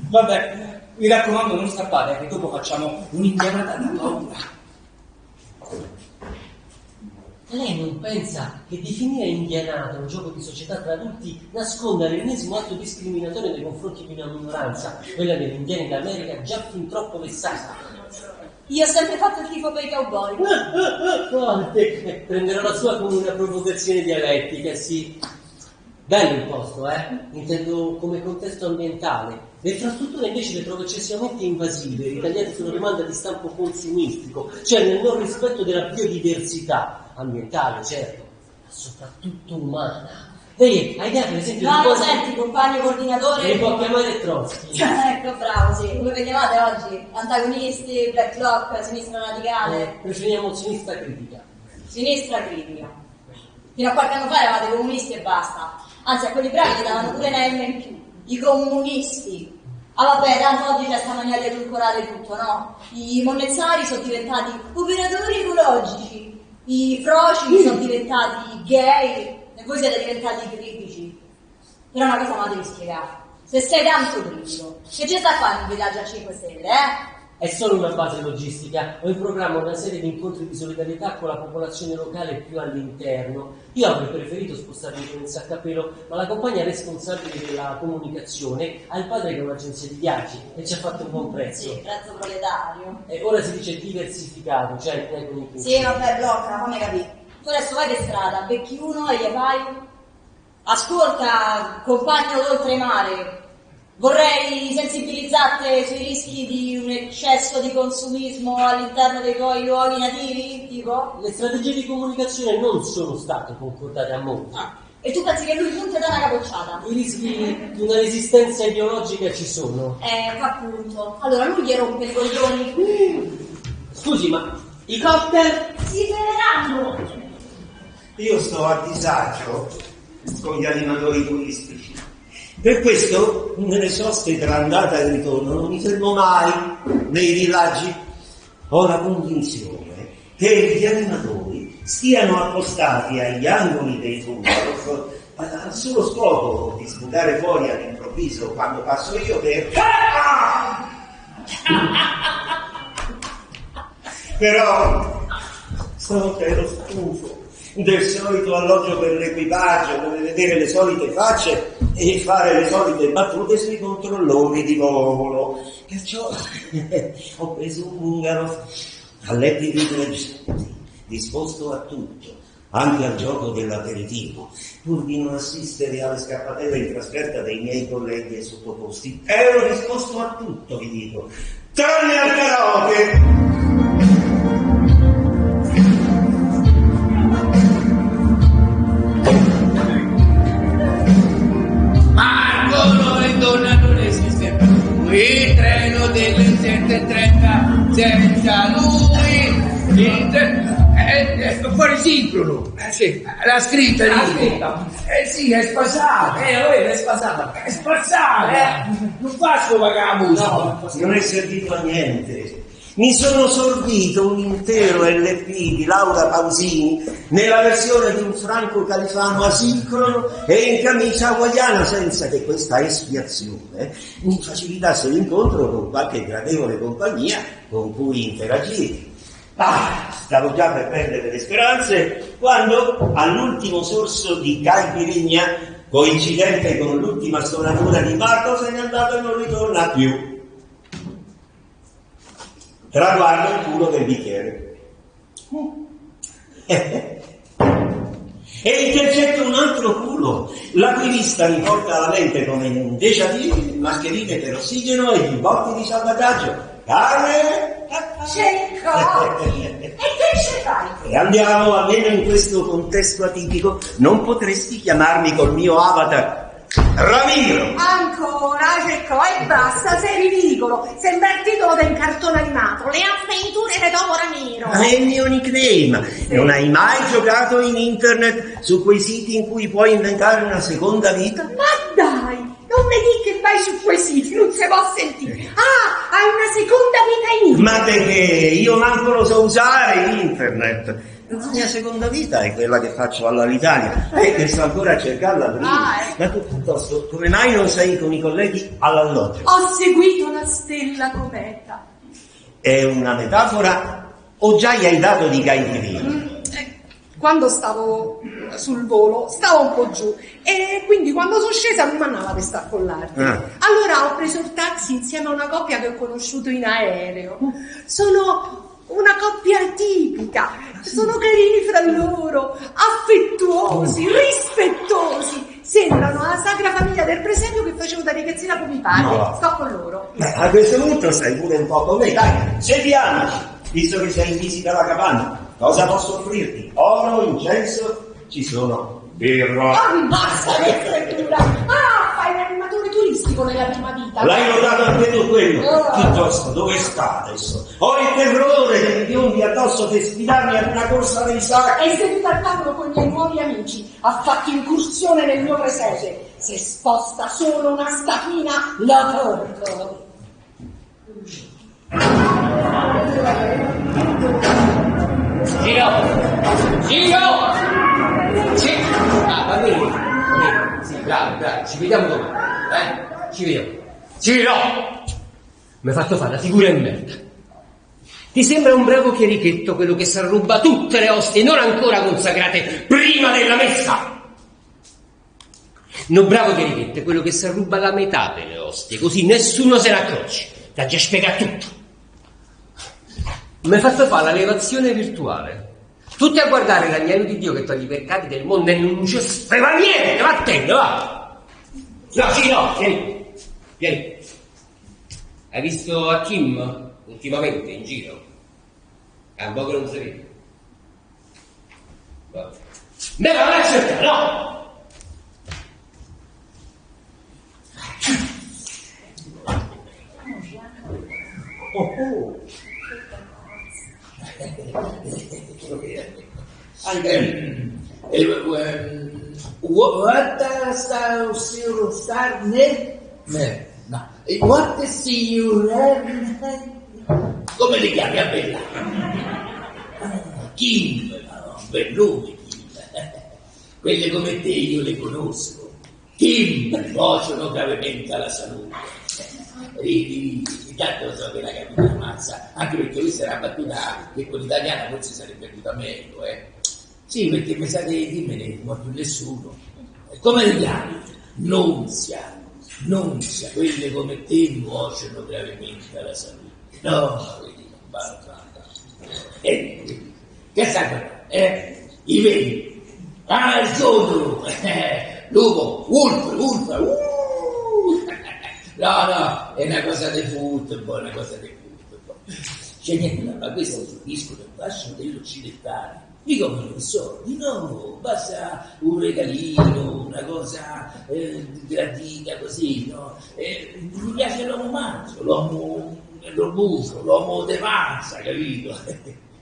Vabbè, mi raccomando non scappate, che dopo facciamo un'indianata da paura. Lei non pensa che definire indianata un gioco di società tra adulti nasconda l'ennesimo atto discriminatorio nei confronti di una minoranza, quella degli indiani d'America, già fin troppo vessata? Io ho sempre fatto il tifo per i cowboy. Forte, prenderò la sua come una provocazione dialettica, sì. Bello il posto, intendo come contesto ambientale. Le infrastrutture invece le trovo eccessivamente invasive, ritagliate su una domanda di stampo consumistico, cioè nel non rispetto della biodiversità, ambientale certo, ma soprattutto umana. Lei ha idea per esempio No, di lo cosa... senti, compagno coordinatore? Mi può chiamare Trotsky. Ecco, bravo, sì. Come vi chiamate oggi? Antagonisti, black bloc, sinistra radicale? Preferiamo sinistra critica. Sinistra critica. Fino a qualche anno fa eravate comunisti e basta. Anzi, a quelli bravi gli davano pure una M in più. I comunisti. Ah vabbè, tanto oggi c'è sta mania di edulcorare tutto, no? I monnezzari sono diventati operatori ecologici. I froci sono diventati gay. E voi siete diventati critici. Però una cosa me la devi spiegare. Se sei tanto critico, che ci sta a fare un villaggio a 5 stelle, È solo una base logistica, ho in programma una serie di incontri di solidarietà con la popolazione locale più all'interno. Io avrei preferito spostarmi con il saccapelo, ma la compagnia responsabile della comunicazione ha il padre che è un'agenzia di viaggi e ci ha fatto un buon prezzo. Sì, prezzo proletario. E ora si dice diversificato, cioè con i Sì, vabbè, blocca, fammi capire. Tu adesso vai per strada, becchi uno e gli fai... Ascolta, compagno d'oltremare, vorrei sensibilizzarti sui rischi di un eccesso di consumismo all'interno dei tuoi luoghi nativi, tipo? Le strategie di comunicazione non sono state concordate a monte. E tu pensi che lui non ti dà una capocciata? I rischi di una resistenza ideologica ci sono. Appunto. Allora lui gli rompe i coglioni. Scusi, ma i cocktail? Si freneranno! Io sto a disagio con gli animatori turistici. Per questo, nelle soste tra andata e ritorno, non mi fermo mai nei villaggi. Ho la convinzione che gli animatori stiano appostati agli angoli dei bungalow al solo scopo di sputare fuori all'improvviso quando passo io per... Però stanotte ero stufo del solito alloggio per l'equipaggio, dove vedere le solite facce e fare le solite battute sui controllori di volo. Perciò ho preso un bungalow a letti di disposto a tutto, anche al gioco dell'aperitivo, pur di non assistere alle scappatelle in trasferta dei miei colleghi e sottoposti. Ero disposto a tutto, vi dico, tranne al karaoke. Il treno delle 7:30 senza lui, il è fuori sincrono. Sì, la scritta lì. Sì, è spasata. È spasata. È spasata. Non faccio vagabundo. No, non è servito a niente. Mi sono sorbito un intero LP di Laura Pausini nella versione di un Franco Califano asincrono e in camicia hawaiana, senza che questa espiazione mi facilitasse l'incontro con qualche gradevole compagnia con cui interagire. Stavo già per perdere le speranze quando, all'ultimo sorso di caipirinha, coincidente con l'ultima stonatura di Marco, se n'è andato e non ritorna più. Traguardo il culo del bicchiere e intercetto un altro culo, la cui vista mi porta alla mente come un déjà vu, mascherine per ossigeno e giubbotti di salvataggio. Carne! Cercati! E che ce fai? E andiamo, almeno in questo contesto atipico, non potresti chiamarmi col mio avatar Ramiro? Ancora, cerco, e basta, sei ridicolo. Sembra il titolo del cartone animato, Le avventure di Topo Ramiro. È il mio nickname. Sì. Non hai mai giocato in internet su quei siti in cui puoi inventare una seconda vita? Ma dai, non vedi che vai su quei siti, non si può sentire. Hai una seconda vita in internet. Ma perché? Io manco lo so usare internet. La mia seconda vita è quella che faccio all'Alitalia e che sto ancora a cercarla prima. Ma tu piuttosto, come mai non sei con i colleghi all'alloggio? Ho seguito la stella cometa. È una metafora o già gli hai dato di gaitirini? Quando stavo sul volo, stavo un po' giù e quindi quando sono scesa mi mandava per star con l'arte. Allora ho preso il taxi insieme a una coppia che ho conosciuto in aereo. Sono una coppia tipica, sono carini fra loro, affettuosi, rispettosi. Sembrano la sacra famiglia del presepio che facevo da ragazzina con mio padre. No. Sto con loro. A questo punto stai pure un po' con me, dai, sediamoci, visto che sei in visita alla capanna. Cosa posso offrirti? Oro, incenso, ci sono birra. Ammazza che frettura! Ah, fai un animatore turistico nella prima vita. L'hai notato anche tu quello? Piuttosto, dove sta adesso? Ho il terrore che mi piombi addosso per sfidarmi ad una corsa dei sacchi. È seduto al tavolo con i miei nuovi amici, ha fatto incursione nel mio presepe. Se sposta solo una stachina, la porco. Giro! Sì! Va bene. Sì, bravo, ci vediamo domani. Ci vediamo. Giro! Mi hai fatto fare la figura in merda. Ti sembra un bravo chierichetto quello che si ruba tutte le ostie non ancora consacrate prima della messa? No, bravo chierichetto è quello che si ruba la metà delle ostie, così nessuno se ne accorge. Ti ha già spiegato tutto. Mi hai fatto fare la levazione virtuale. Tutti a guardare l'agnello di Dio che toglie i peccati del mondo e non ci speva niente, vattene, va! No, sì, no, vieni. Hai visto Hakim ultimamente in giro? È un po' che non si vede. Me la vai a cercare, no! What see you come li chiami a bella? Kim, bel nome Kim. Quelle come te io le conosco. Kim nuociono gravemente alla salute. Ridi, tanto so che la capita mazza, anche perché questa è una battuta che con l'italiana forse sarebbe venuta meglio, Sì, perché mi sa che di me ne non più nessuno. Come li chiami? Nunzia, quelle come te nuociono gravemente alla salute. No, vedi, non va. Che sai, I vedi? Ah, il sodo! Lupo, Wolf! No, è una cosa di football, C'è niente, ma questo è un disco del fascio dell'occidentale. Dico come i soldi, no, basta un regalino, una cosa gradita così, no? Mi piace l'uomo manzo, l'uomo buffo, l'uomo de panza, capito?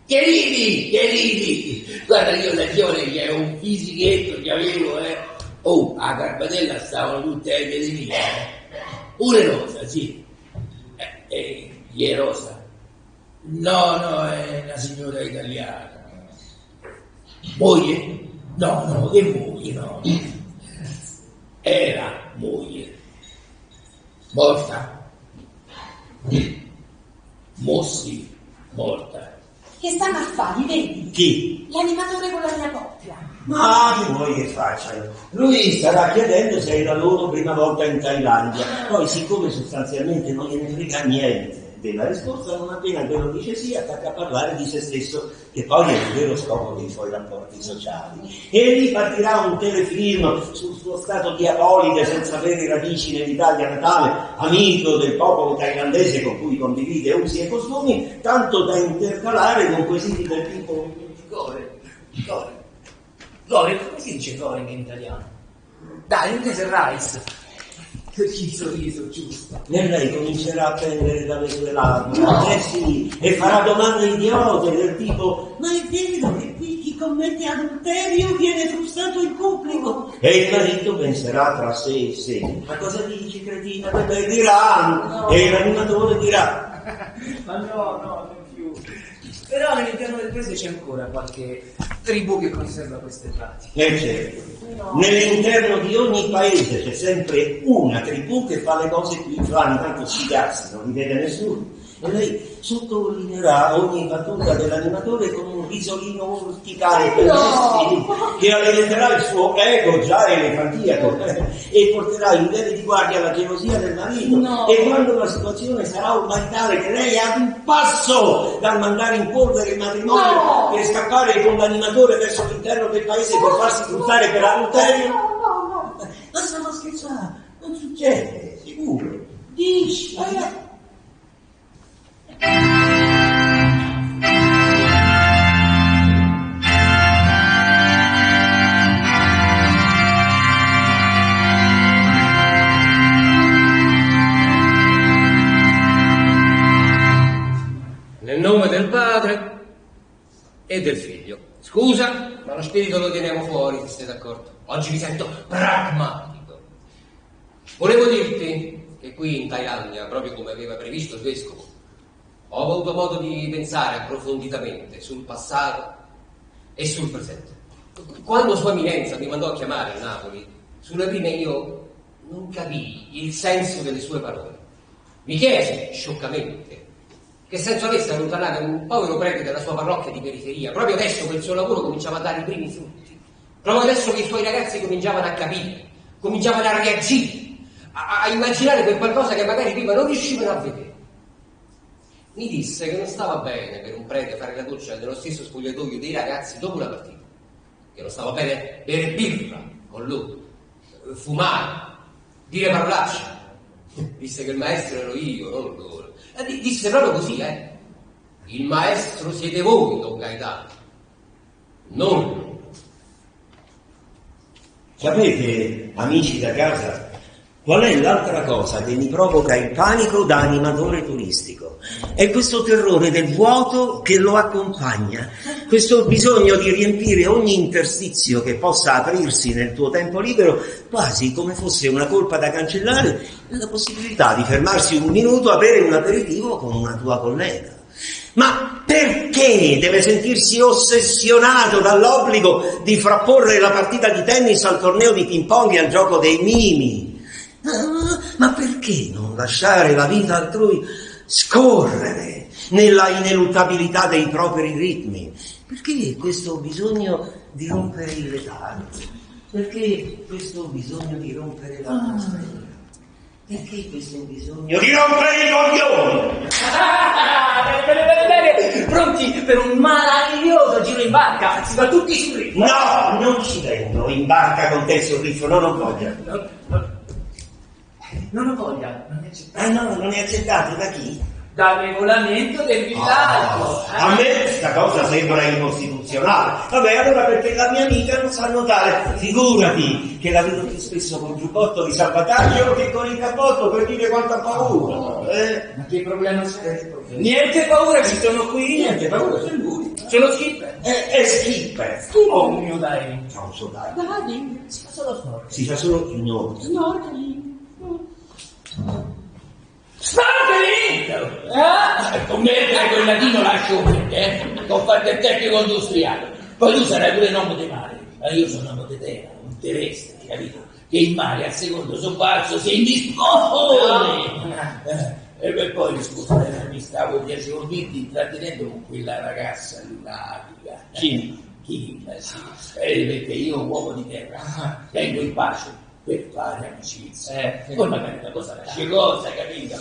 Che ridi! Guarda, io da giovane che avevo un fisichetto che avevo, a Carpatella stavano tutte ai piedi miei, Pure Rosa, sì. Chi è Rosa? No, è una signora italiana. Moglie? No, che moglie, no. Era moglie. Morta? Mossi, morta. Che stanno a fare, vedi? Chi? L'animatore con la mia coppia. Ma che vuoi che facciano? Lui starà chiedendo se è la loro prima volta in Thailandia. Poi, siccome sostanzialmente non gliene frega niente della risposta, non appena quello dice sì, attacca a parlare di se stesso, che poi è il vero scopo dei suoi rapporti sociali. E lì partirà un telefilm sul suo stato di apolide senza avere radici nell'Italia natale, amico del popolo thailandese con cui condivide usi e costumi, tanto da intercalare con quesiti del tipo Gore, come si dice gore in italiano? Dai, non è rice. Che sorriso giusto. E lei comincerà a prendere dalle sue labbra, sì, e farà domande idiote del tipo: ma è vero che qui chi commette adulterio viene frustato in pubblico? E il marito penserà tra sé e sé: ma cosa dici, cretina? Beh, dirà, no. E l'animatore dirà: ma no, non più. Però all'interno del paese c'è ancora qualche tribù che conserva queste pratiche. Certo. Nell'interno di ogni paese c'è sempre una tribù che fa le cose più vanno, tanto sfidarsi, non li vede nessuno. E lei sottolineerà ogni battuta dell'animatore con un risolino urticante che alimenterà il suo ego già elefantiaco e porterà in vede di guardia la gelosia del marito. No. E quando la situazione sarà ormai tale che lei è ad un passo dal mandare in polvere il matrimonio per scappare con l'animatore verso l'interno del paese per farsi fruttare per adulterio, ma stiamo scherzando, non succede, sicuro. Dici? Nel nome del Padre e del Figlio. Scusa, ma lo spirito lo teniamo fuori, se sei d'accordo. Oggi mi sento pragmatico. Volevo dirti che qui in Thailandia, proprio come aveva previsto il Vescovo, ho avuto modo di pensare approfonditamente sul passato e sul presente. Quando Sua Eminenza mi mandò a chiamare a Napoli, sulle prime io non capii il senso delle sue parole. Mi chiesi, scioccamente, che senso avesse allontanare un povero prete dalla sua parrocchia di periferia, proprio adesso che il suo lavoro cominciava a dare i primi frutti, proprio adesso che i suoi ragazzi cominciavano a capire, cominciavano a reagire, a immaginare per qualcosa che magari prima non riuscivano a vedere. Mi disse che non stava bene per un prete fare la doccia nello stesso spogliatoio dei ragazzi dopo la partita, che non stava bene bere birra con loro, fumare, dire parolacce. Disse che il maestro ero io, non loro. Disse proprio così, il maestro siete voi, Don Gaetano, non loro. Sapete, amici da casa, qual è l'altra cosa che mi provoca il panico da animatore turistico? È questo terrore del vuoto che lo accompagna, questo bisogno di riempire ogni interstizio che possa aprirsi nel tuo tempo libero, quasi come fosse una colpa da cancellare, e la possibilità di fermarsi un minuto a bere un aperitivo con una tua collega. Ma perché deve sentirsi ossessionato dall'obbligo di frapporre la partita di tennis al torneo di ping pong e al gioco dei mimi? Ma perché non lasciare la vita altrui scorrere nella ineluttabilità dei propri ritmi? Perché questo bisogno di rompere il letargo? Perché questo bisogno di rompere l'atmosfera? Perché questo bisogno di rompere i coglioni? Bene, pronti per un meraviglioso giro in barca, si va tutti sul riff. No, non ci vengo in barca con te sul riff, non ho voglia. Non ho voglia, non è accettato. No, non è accettato da chi? Dal regolamento del villaggio. A me questa cosa sembra incostituzionale. Vabbè, allora perché la mia amica non sa nuotare. Figurati che la vedo più spesso con il giubbotto di salvataggio che con il cappotto, per dire quanta paura. Ma che problema c'è? Niente paura, ci sono qui, niente paura, sono lui. Sono skipper. È skipper. Oh mio dai. Non so, dai. Dai, si fa solo snorkel. Si fa solo signore. Snorkeling. Snorkeling! Commettere quel latino lascio perdere, che ho fatto il tecnico industriale. Poi tu sarai pure nomo di mare, ma io sono nomo di terra, un terrestre, capito? Che in mare al secondo soccorso si indispone. E poi scusa, mi stavo piacevolmente intrattenendo con quella ragazza lunatica. Chi? Sì. Perché io, uomo di terra, vengo in pace per fare amicizia. Poi magari una cosa nasce cosa, capito?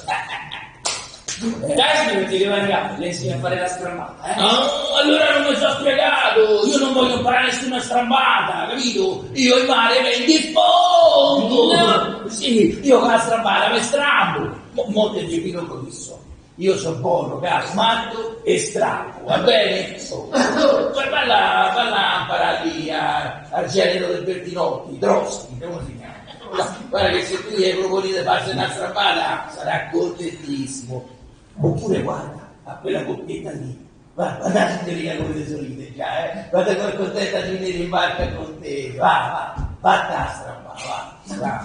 Dai, non ti devo arrivare, lei insegna a fare la strambata, allora non mi sono spiegato, io non voglio imparare nessuna strambata, capito? Io in mare mi indispongo! No. Sì, io con la strambata mi strambo, molte di non lo so. Io sono buono, cazzo, matto e strambo, va bene? Poi parla a imparare lì al genero del Bertinotti, Droschi, come si chiama? Guarda che se tu gli proponi di farsi una strambata sarà contentissimo. Oppure guarda, a quella coppietta lì, guarda a te come te sorride già, guarda come è contenta di venire in barca con te, va a strambata, va.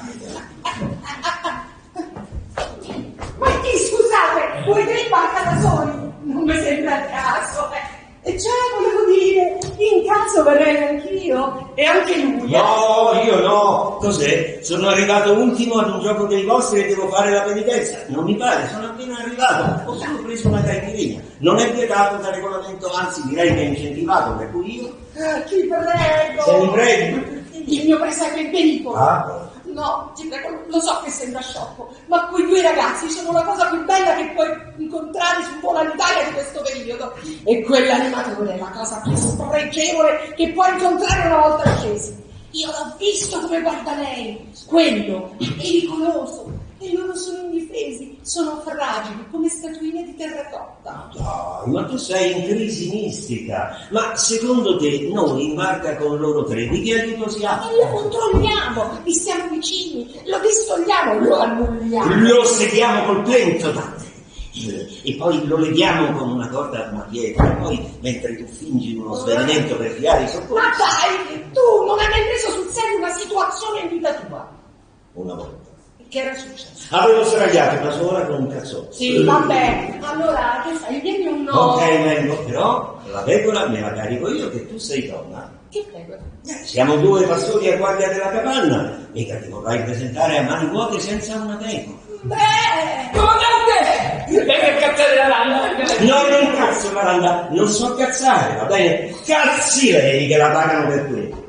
Ma scusate, voi tre in barca da soli? Non mi sembra il caso, volevo dire, in caso verrei anch'io e anche lui. No, io no. Cos'è? Sono arrivato ultimo ad un gioco dei vostri e devo fare la penitenza. Non mi pare, sono appena arrivato. Ho solo preso una caipirinha. Non è vietato da regolamento, anzi direi che è incentivato, per cui io... Ti prego. Se mi preghi. Il mio presagio è in pericolo. Ah. No, ti prego, lo so che sembra sciocco, ma quei due ragazzi sono la cosa più bella che puoi incontrare sul volo all'Italia di questo periodo. E quell'animatore è la cosa più spregevole che puoi incontrare una volta scesi. Io l'ho visto come guarda lei, quello è pericoloso, e loro sono indifesi, sono fragili come statuine di terracotta. Dai, ma tu sei in crisi mistica. Ma secondo te noi in barca con loro tre di che aiuto siamo? E lo controlliamo, vi stiamo vicini, lo distogliamo, lo annulliamo. Lo seguiamo col plento, tante. E poi lo leghiamo con una corda a una pietra, e poi mentre tu fingi uno svenimento per fiare i soccorsi. Ma dai, tu non hai mai preso sul serio una situazione in vita tua? Una volta. Che era successo? Avevo sdraiato da sola con un cazzotto. Sì, vabbè, allora che fai? Vieni un no. Ok, vengo, però la pecora me la carico io che tu sei donna. Che pecora? Siamo due pastori a guardia della capanna, mica ti vorrai presentare a mani vuote senza una pecora. Beh, Comandante! Venga a cazzare la landa! No, non cazzo Maranda, non so cazzare, va bene? Cazzi lei che la pagano per quello.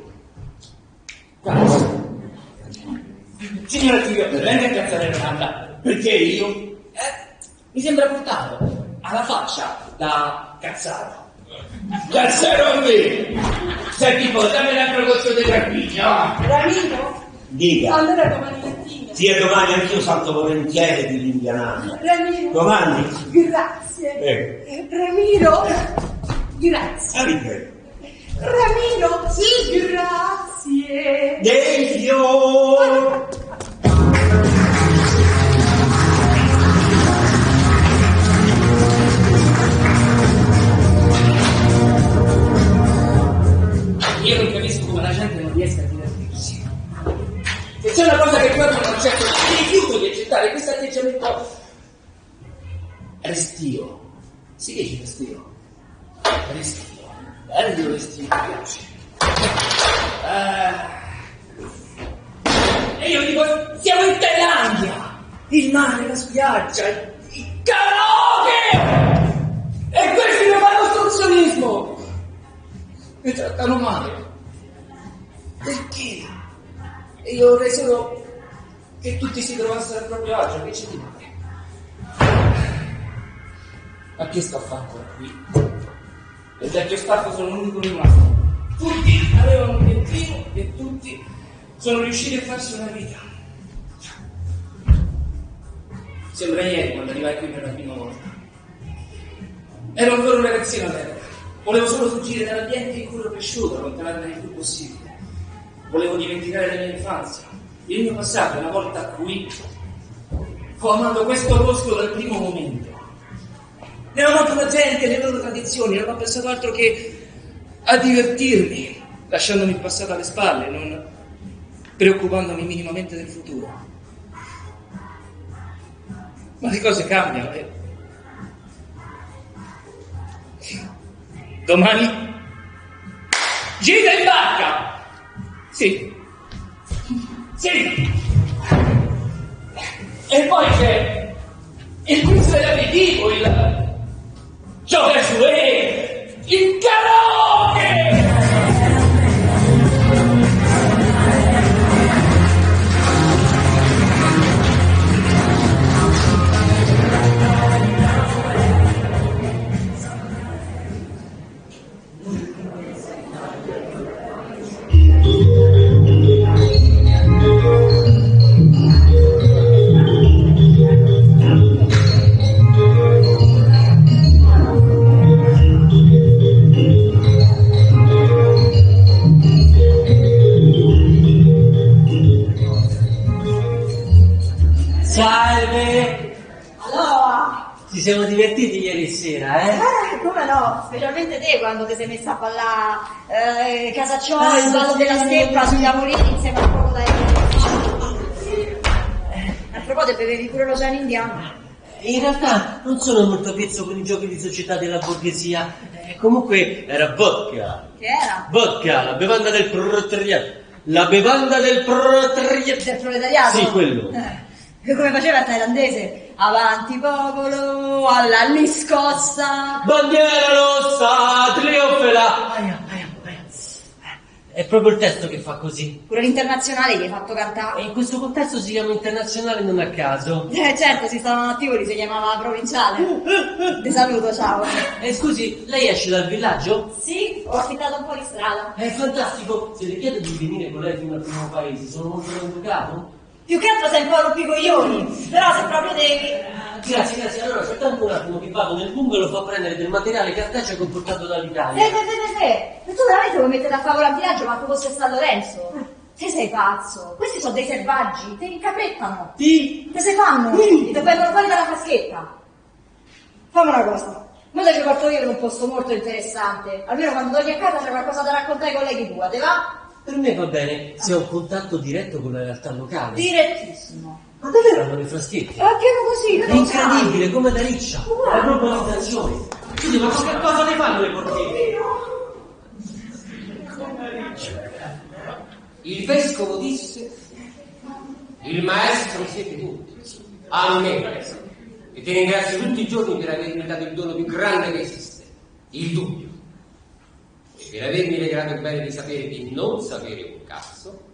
Signora Giglio, venga a cazzare la landa, perché io? Mi sembra portato alla faccia da cazzare. Cazzare a me! Senti, poi dammi l'altro goccio di Carpigno. Ramiro? Dica. Allora domani mattina. Sì, e domani anch'io salto volentieri di l'indianata. Ramiro. Domani? Grazie. Ramiro. Grazie. Ah, ripeto. Ramiro. Sì, grazie. Dei fiori. Io non capisco come la gente non riesca a divertirsi. Se c'è una cosa che proprio non accetto, mi rifiuto di accettare questo atteggiamento restio. Si dice restio? Restio. Bello restio, mi piace. E io dico, siamo in Thailandia! Il mare, la spiaggia, il karaoke! E questi mi fanno ostruzionismo! Mi trattano male. Perché? E io vorrei solo che tutti si trovassero a proprio agio, che c'è di male? Ma che sto a fare ancora qui? Il vecchio staff sono l'unico rimasto. Tutti avevano un obiettivo e tutti sono riusciti a farsi una vita. Sembra ieri quando arrivai qui per la prima volta. Ero ancora un ragazzino all'epoca. Volevo solo fuggire dall'ambiente in cui ero cresciuto, allontanarmene il più possibile. Volevo dimenticare la mia infanzia, il mio passato, una volta qui. Ho amato questo posto dal primo momento. Ne ho amato la gente, le loro tradizioni, non ho pensato altro che a divertirmi, lasciandomi il passato alle spalle, non preoccupandomi minimamente del futuro. Ma le cose cambiano e... Domani gira in barca! Sì. Sì. E poi c'è il quiz dell'aperitivo, il gioca su il karaoke! Salve! Allora, Ci siamo divertiti ieri sera, eh? come no? Specialmente te quando ti sei messa a ballare Casacciò, il ballo della steppa sugli tavolini insieme al fuoco da A proposito, bevevi pure l'oceano indiano? In realtà non sono molto avvezzo con i giochi di società della borghesia. Comunque era vodka. Che era? Vodka, la bevanda del proletariato. La bevanda del proletariato. Del proletariato? Sì, quello. Come faceva il thailandese? Avanti popolo, alla riscossa. Bandiera rossa, trionfela. È proprio il testo che fa così. Pure l'internazionale gli hai fatto cantare. E in questo contesto si chiama internazionale non a caso. Certo, si stavano a Tivoli, si chiamava provinciale. Ti saluto, ciao. Scusi, lei esce dal villaggio? Sì, ho affittato un po' di strada. È fantastico. Se le chiedo di venire con lei fino al primo paese, sono molto educato? Più che altro sei un po' rompicoglioni, però se proprio devi... Grazie. Allora, soltanto un attimo che vado nel bungalow e fa prendere del materiale cartaceo che ho portato dall'Italia. E tu veramente vuoi mettere a favore al viaggio ma tu fosse San Lorenzo? Te sei pazzo, questi sono dei selvaggi, te incaprettano. Sì. Te se fanno, ti prendono fuori dalla fraschetta. Fammi una cosa, io te ci porto io in un posto molto interessante, almeno quando torni a casa c'è qualcosa da raccontare ai colleghi tua, te va? Per me va bene, se ho un contatto diretto con la realtà locale. Direttissimo. Ma davvero hanno le fraschette? È pieno così, È non lo incredibile, sai. come la riccia. È proprio la situazione. Scusi, ma con che cosa ne fanno le portiere? Il vescovo disse: il maestro siete tutti, a me, e ti ringrazio tutti i giorni per avermi dato il dono più grande che esiste, il dubbio, e per avermi regalato il bene di sapere di non sapere un cazzo.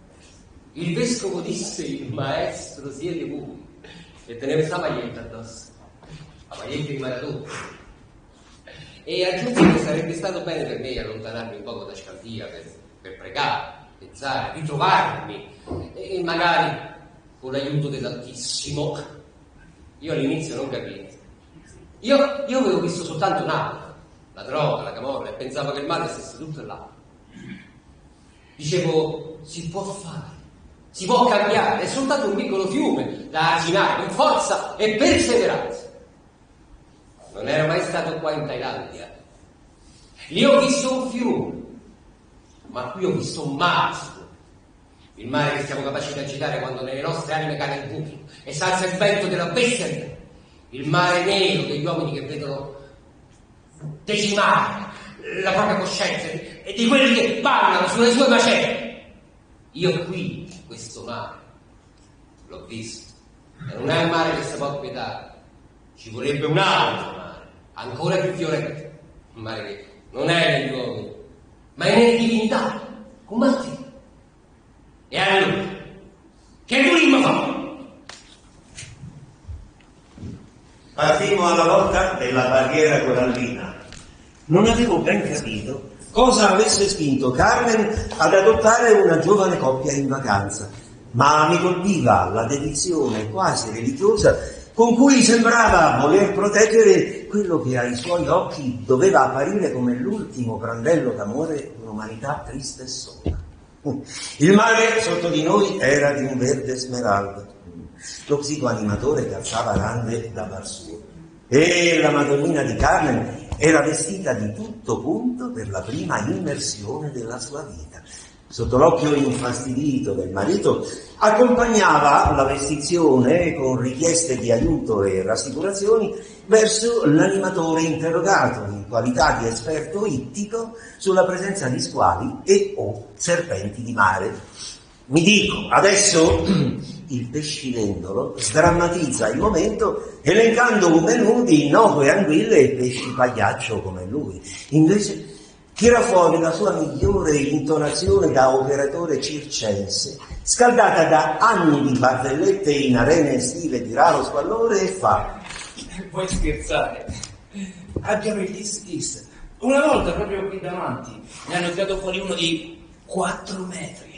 Il vescovo disse: il maestro siete voi, e teneva questa maglietta addosso, la maglietta di Maradona. E aggiunse che sarebbe stato bene per me allontanarmi un poco da Scandia per pregare, pensare, ritrovarmi, e magari con l'aiuto dell'Altissimo. Io all'inizio non capivo. Io avevo visto soltanto un'altra, la droga, la camorra, e pensavo che il male stesse tutto là. Dicevo, si può fare, si può cambiare, è soltanto un piccolo fiume da arginare con forza e perseveranza. Non ero mai stato qua in Thailandia. Lì ho visto un fiume, ma qui ho visto un mastro. Il mare che siamo capaci di agitare quando nelle nostre anime cade il buio e salza il vento della bestialità. Il mare nero degli uomini che vedono decimare la propria coscienza e di quelli che ballano sulle sue macerie. Io qui, questo mare, l'ho visto. E non è un mare che si può quietare. Ci vorrebbe un altro mare, ancora più violento. Un mare che non è negli uomini, ma è nelle divinità, combattere. E allora, che lui mi fa? Partimmo alla volta della barriera corallina. Non avevo ben capito cosa avesse spinto Carmen ad adottare una giovane coppia in vacanza, ma mi colpiva la dedizione quasi religiosa con cui sembrava voler proteggere quello che ai suoi occhi doveva apparire come l'ultimo brandello d'amore di un'umanità triste e sola. Il mare sotto di noi era di un verde smeraldo. Lo psicoanimatore calzava rande da bar suo e la Madonnina di Carmen era vestita di tutto punto per la prima immersione della sua vita. Sotto l'occhio infastidito del marito accompagnava la vestizione con richieste di aiuto e rassicurazioni verso l'animatore interrogato in qualità di esperto ittico sulla presenza di squali e o serpenti di mare. Mi dico, adesso il pescivendolo sdrammatizza il momento elencando un menù di innocue anguille e pesci pagliaccio come lui. Invece tira fuori la sua migliore intonazione da operatore circense, scaldata da anni di barzellette in arene estive di raro squallore, e fa: Puoi scherzare? Abbiamo il kiss. Una volta proprio qui davanti ne hanno tirato fuori uno di 4 metri.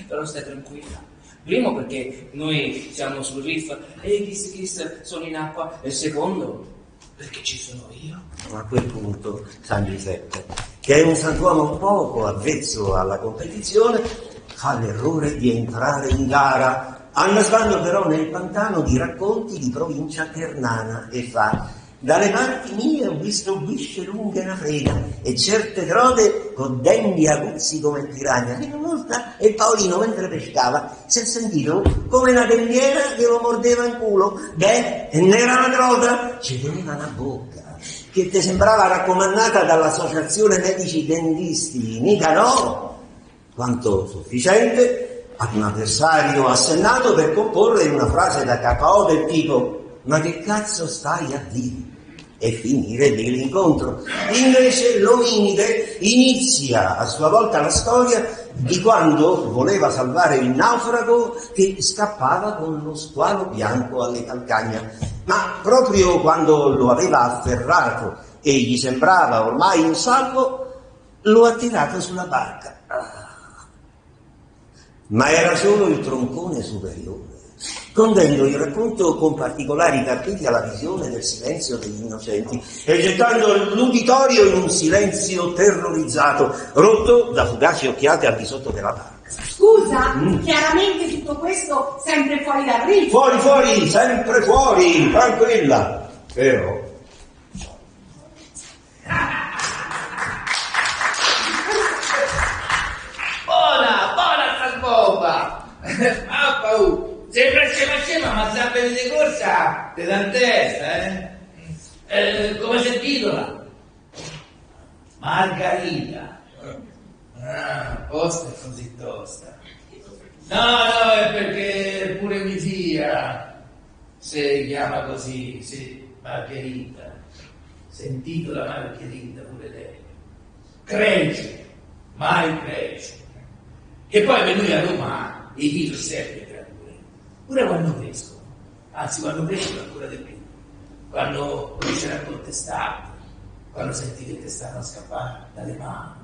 Però stai tranquilla. Primo perché noi siamo sul reef e i kiss sono in acqua, e secondo perché ci sono io. A quel punto San Giuseppe, che è un santuomo poco avvezzo alla competizione, fa l'errore di entrare in gara, annasando però nel pantano di racconti di provincia ternana, e fa: Dalle parti mie ho visto bisce lunghe una frega e certe trode con denti aguzzi come piranha. E una volta il Paolino, mentre pescava, si è sentito come una tenniera che lo mordeva in culo. Beh, e n'era una trota, ci teneva la bocca, che ti sembrava raccomandata dall'Associazione Medici Dentisti. Mica no! Quanto sufficiente ad un avversario assennato per comporre una frase da KO del tipo: ma che cazzo stai a dire? E finire lì l'incontro. Invece l'ominide inizia a sua volta la storia di quando voleva salvare il naufrago che scappava con lo squalo bianco alle calcagna. Ma proprio quando lo aveva afferrato e gli sembrava ormai in salvo, lo ha tirato sulla barca. Ma era solo il troncone superiore, condendo il racconto con particolari capitoli alla visione del silenzio degli innocenti e gettando l'uditorio in un silenzio terrorizzato, rotto da fugaci occhiate al di sotto della barca. Scusa, chiaramente tutto questo sempre fuori dal riff. Fuori, fuori, sempre fuori, tranquilla. Però Buona sta bomba! Ah, paura! Sembra scema, ma zampe di corsa te dan testa, come si intitola? Margarita. Ah, posta è così tosta. No, è perché pure mia figlia si chiama così, sì, Margherita. Si intitola Margherita pure lei. Cresce, mai cresce. E poi è venuta a Roma i figli sempre creature. Pure quando crescono, anzi quando crescono ancora di più, quando cominciano a contestarti, quando senti che ti stanno a scappare dalle mani,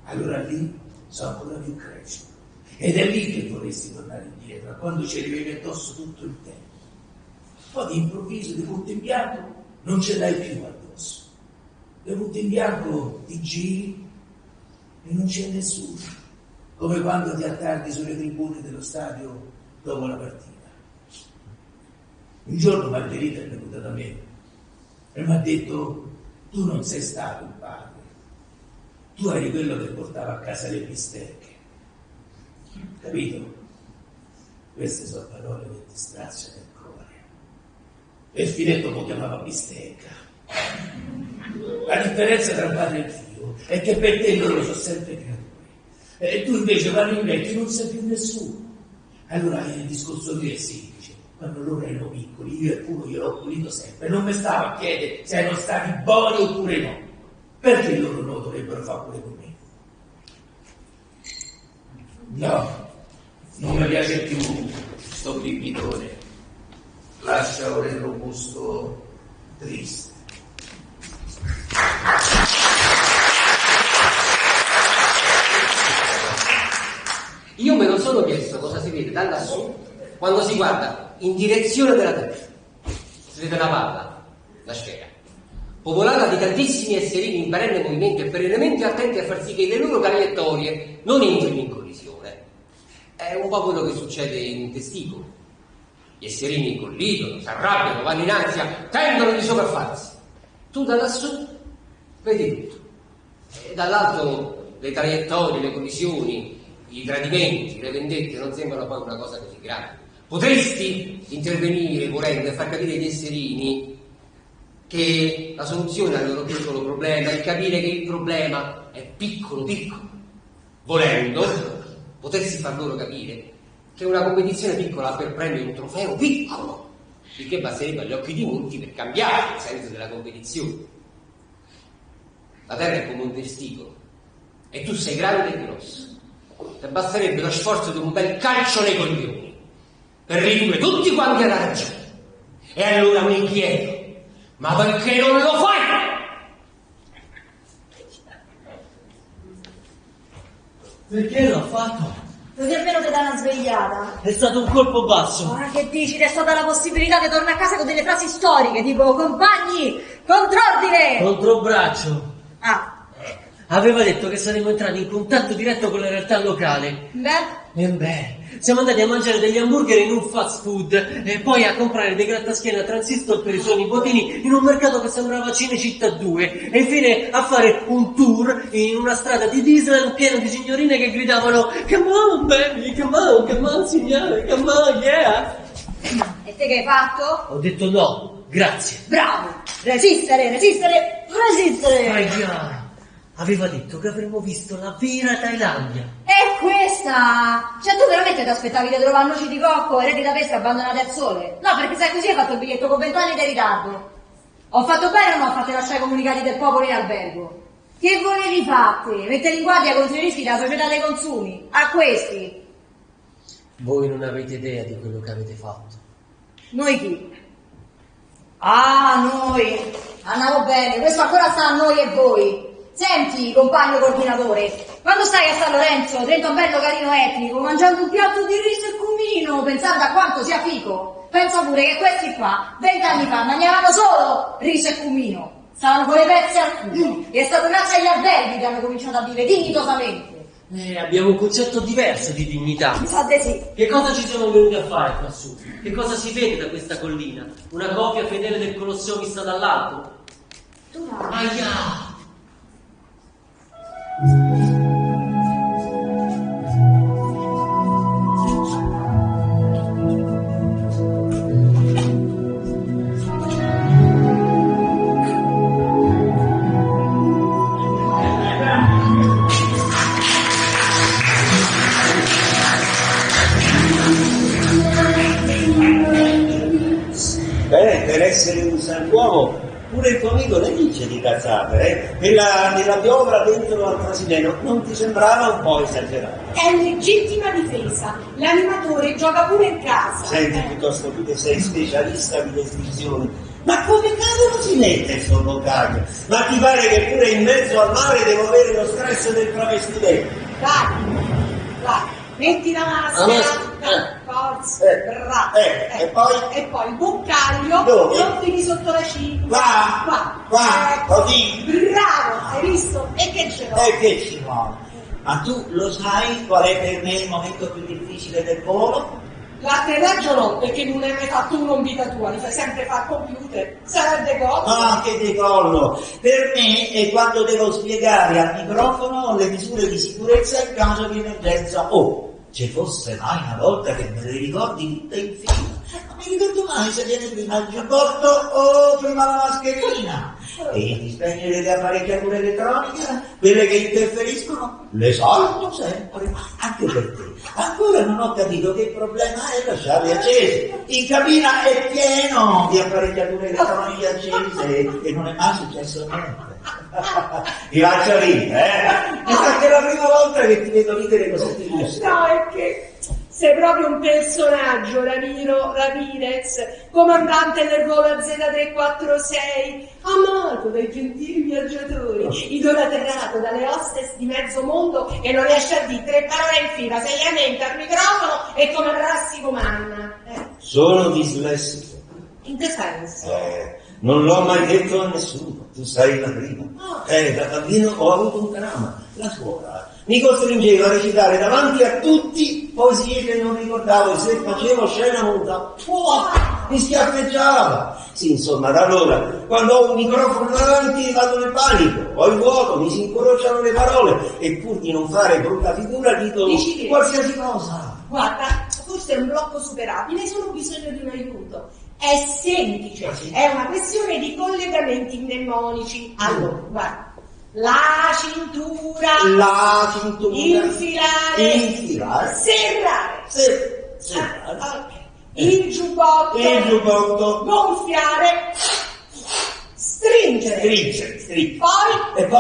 allora lì sono ancora più cresciuti. Ed è lì che vorresti tornare indietro, a quando ci arrivavi addosso tutto il tempo. Poi di improvviso, di punto in bianco, non ce l'hai più addosso. Di punto in bianco ti giri e non c'è nessuno. Come quando ti attardi sulle tribune dello stadio dopo la partita. Un giorno Margherita è venuta da me e mi ha detto: tu non sei stato un padre, tu eri quello che portava a casa le bistecche. Capito? Queste sono parole che ti straziano il cuore. E il filetto lo chiamava bistecca. La differenza tra padre e figlio è che per te loro sono sempre creature. E tu invece quando invecchi non sei più nessuno. Allora il discorso mio è semplice: quando loro erano piccoli, io il culo gliel'ho pulito sempre, non mi stavo a chiedere se erano stati buoni oppure no. Perché loro non lo dovrebbero fare pure con me? No, non mi piace più sto bibitone. Lascia ora il robusto triste. Io me lo sono chiesto cosa si vede da lassù quando si guarda in direzione della Terra. Si vede una palla, la sfera, popolata di tantissimi esserini in perenne movimento e perennemente attenti a far sì che le loro traiettorie non entrino in collisione. È un po' quello che succede in un testicolo. Gli esserini collidono, si arrabbiano, vanno in ansia, tendono di sopraffarsi. Tu da lassù vedi tutto. E dall'alto le traiettorie, le collisioni, i tradimenti, le vendette non sembrano poi una cosa così grande. Potresti intervenire volendo e far capire agli esserini che la soluzione al loro piccolo problema è capire che il problema è piccolo. Volendo, potresti far loro capire che una competizione piccola per premio un trofeo piccolo, il che basterebbe agli occhi di molti per cambiare il senso della competizione. La terra è come un testicolo e tu sei grande e grosso. Ti basterebbe lo sforzo di un bel calcio nei coglioni per ridurre tutti quanti alla ragione. E allora mi chiedo: ma perché non lo fai? Perché l'ho fatto? Così almeno ti dà una svegliata. È stato un colpo basso. Ora che dici, ti è stata la possibilità di tornare a casa con delle frasi storiche, tipo: compagni, contrordine! Controbraccio. Ah, Aveva detto che saremmo entrati in contatto diretto con la realtà locale. beh, E beh, Siamo andati a mangiare degli hamburger in un fast food e poi a comprare dei grattaschiena a transistor per i suoi nipotini in un mercato che sembrava Cinecittà 2 e infine a fare un tour in una strada di Disneyland pieno di signorine che gridavano "Come on baby, come on signore, come on, yeah". E te che hai fatto? Ho detto no, grazie. Bravo! Resistere! Aia, aveva detto che avremmo visto la vera Thailandia. È questa! Cioè tu veramente ti aspettavi di trovare noci di cocco e reti da pesca abbandonate al sole? No, perché sai così hai fatto il biglietto con 20 anni di ritardo. Ho fatto bene o no a farti lasciare i comunicati del popolo in albergo? Che volevi farti? Mettere in guardia contro i rischi della società dei consumi? A questi? Voi non avete idea di quello che avete fatto. Noi chi? Ah, noi! Andavo bene, questo ancora sta a noi e voi. Senti, compagno coordinatore, quando stai a San Lorenzo, dentro un bello carino etnico, mangiando un piatto di riso e cumino, pensando a quanto sia fico, pensa pure che questi qua, 20 anni fa, mangiavano solo riso e cumino. Stavano con le pezze al culo. E è stato grazie agli alberghi che hanno cominciato a vivere dignitosamente. Abbiamo un concetto diverso di dignità. Mi sa di sì. Che cosa ci siamo venuti a fare qua su? Che cosa si vede da questa collina? Una copia fedele del Colosseo vista dall'alto? Aia! Per essere un santuomo, pure il tuo amico ne dice di cazzate, nella piovra dentro al Trasimeno, non ti sembrava un po' esagerato? È legittima difesa. L'animatore gioca pure in casa. Senti, piuttosto tu che sei specialista di descrizioni, ma come cavolo si mette il sorvocaglio? Ma ti pare che pure in mezzo al mare devo avere lo stress del travestimento? Vai, metti la maschera. Forza, bravo. E poi? E poi il boccaglio Dove? lo fini sotto la cinta. Qua, così. Bravo, hai visto? E che ce l'ho? E che ci vuole? Ma tu lo sai qual è per me il momento più difficile del volo? L'atterraggio no, perché non hai mai fatto uno in vita tua, li fai sempre fare computer. Sarà il decollo. Ah, che decollo! Per me è quando devo spiegare al microfono le misure di sicurezza in caso di emergenza. Oh, ci fosse mai una volta che me le ricordi tutte in fila. Non mi ricordo mai se viene prima il giubbotto o prima la mascherina. E di spegnere le apparecchiature elettroniche, quelle che interferiscono, le salto sempre, anche per te. Ancora non ho capito che problema è lasciarle accese. In cabina è pieno di apparecchiature elettroniche accese e non è mai successo niente. Ti faccio ridere, È anche la prima volta che ti vedo ridere così ti gusta. No, è che sei proprio un personaggio, Ramiro Ramirez, comandante del volo Z346, amato dai gentili viaggiatori, idolatrato dalle hostess di mezzo mondo e non riesce a dire 3 parole in fila, seriamente al microfono e come Rassico Manna. Sono dislessico. In che senso? Non l'ho mai detto a nessuno, tu sei la prima. Da bambino ho avuto un dramma, la scuola. Mi costringeva a recitare davanti a tutti poesie che non ricordavo e se facevo scena muta, mi schiaffeggiava. Sì, insomma, da allora, quando ho un microfono davanti vado nel panico, ho il vuoto, mi si incrociano le parole e pur di non fare brutta figura dico qualsiasi cosa. Guarda, forse è un blocco superabile, hai solo bisogno di un aiuto. È semplice, è una questione di collegamenti mnemonici. Allora, guarda. La cintura, infilare, serrare, okay. Il giubbotto, gonfiare, stringere, poi stringere, poi,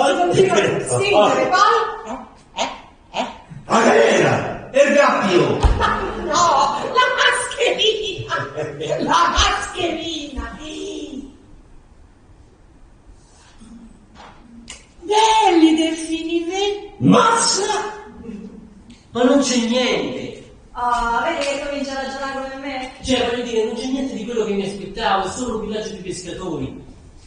Ma che era? Il gabbio! no, la mascherina, belli delfini, vedi? Mazza! Ma non c'è niente! Ah, vedi che comincia a ragionare come me? Cioè, voglio dire, non c'è niente di quello che mi aspettavo, è solo un villaggio di pescatori.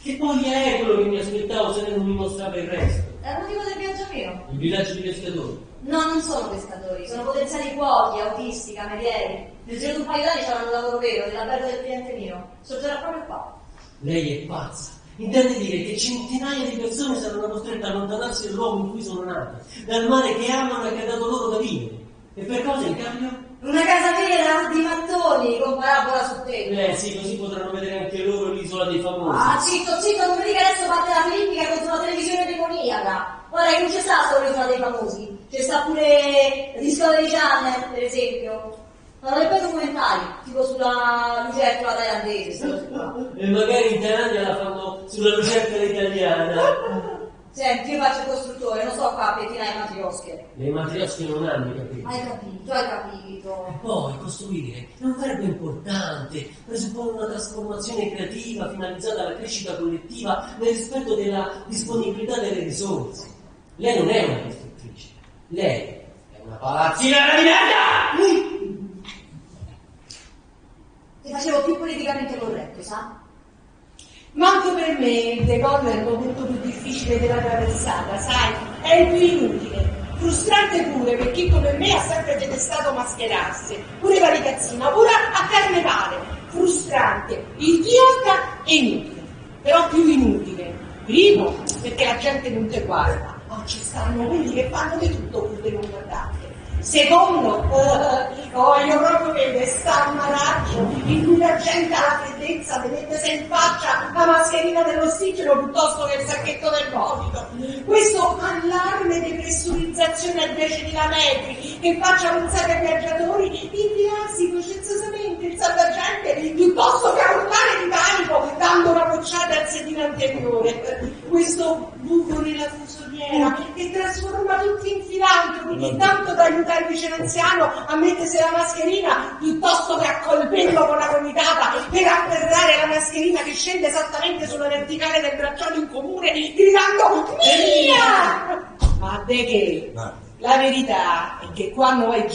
Che poi è quello che mi aspettavo se lei non mi mostrava il resto. È il motivo del viaggio mio. Il villaggio di pescatori. No, non sono pescatori, sono potenziali cuochi, autisti, camerieri. Nel giro di un paio d'anni c'era un lavoro vero, nell'albergo del cliente mio. Sorgerà proprio qua. Lei è pazza. Intende dire che centinaia di persone saranno costrette a allontanarsi dal luogo in cui sono nate, dal mare che amano e che ha dato loro da vivere. E per cosa in cambio? Una casa vera di mattoni con parabola su te. Sì, così potranno vedere anche loro l'isola dei famosi. Ah, zitto, non mi dica adesso parte la filippica contro una televisione demoniaca. Guarda che non c'è sta solo l'isola dei famosi, c'è sta pure Discovery Channel, per esempio. Fanno dei bei documentari, tipo sulla lucertola thailandese. E magari in Thailandia la fanno sulla lucertola italiana. Senti, io faccio il costruttore, non sto qua a pettinare le matriosche. Le matriosche non hanno capito. Hai capito. E poi costruire è un verbo importante, presuppone una trasformazione creativa finalizzata alla crescita collettiva nel rispetto della disponibilità delle risorse. Lei non è una costruttrice, lei è una palazzinara di merda! Ti facevo più politicamente corretto, sa? Manco per me il decollo è il momento più difficile della traversata, sai? È il più inutile. Frustrante pure per chi come me ha sempre detestato mascherarsi, pure la ragazzina, pure a carnevale. Frustrante, idiota e inutile. Però più inutile. Primo, perché la gente non ti guarda. Ma ci stanno quelli che fanno di tutto pur di non guardarti. Secondo, voglio proprio vedere sta maraggio in cui la gente ha la freddezza di mettersi in faccia la mascherina dell'ossigeno piuttosto che il sacchetto del vomito. Questo allarme di pressurizzazione a 10.000 metri che faccia pensare ai viaggiatori di inviarsi coscienziosamente il salvagente piuttosto che a urlare di panico dando una bocciata al sedile anteriore. Questo buco nella fusoliera che trasforma tutti in filantropi, tanto da aiutare il vicino anziano a mettersi la mascherina piuttosto che a colpirlo con la gomitata per afferrare la mascherina che scende esattamente sulla verticale del bracciale in comune gridando mia! Ma de che? La verità è che quando vai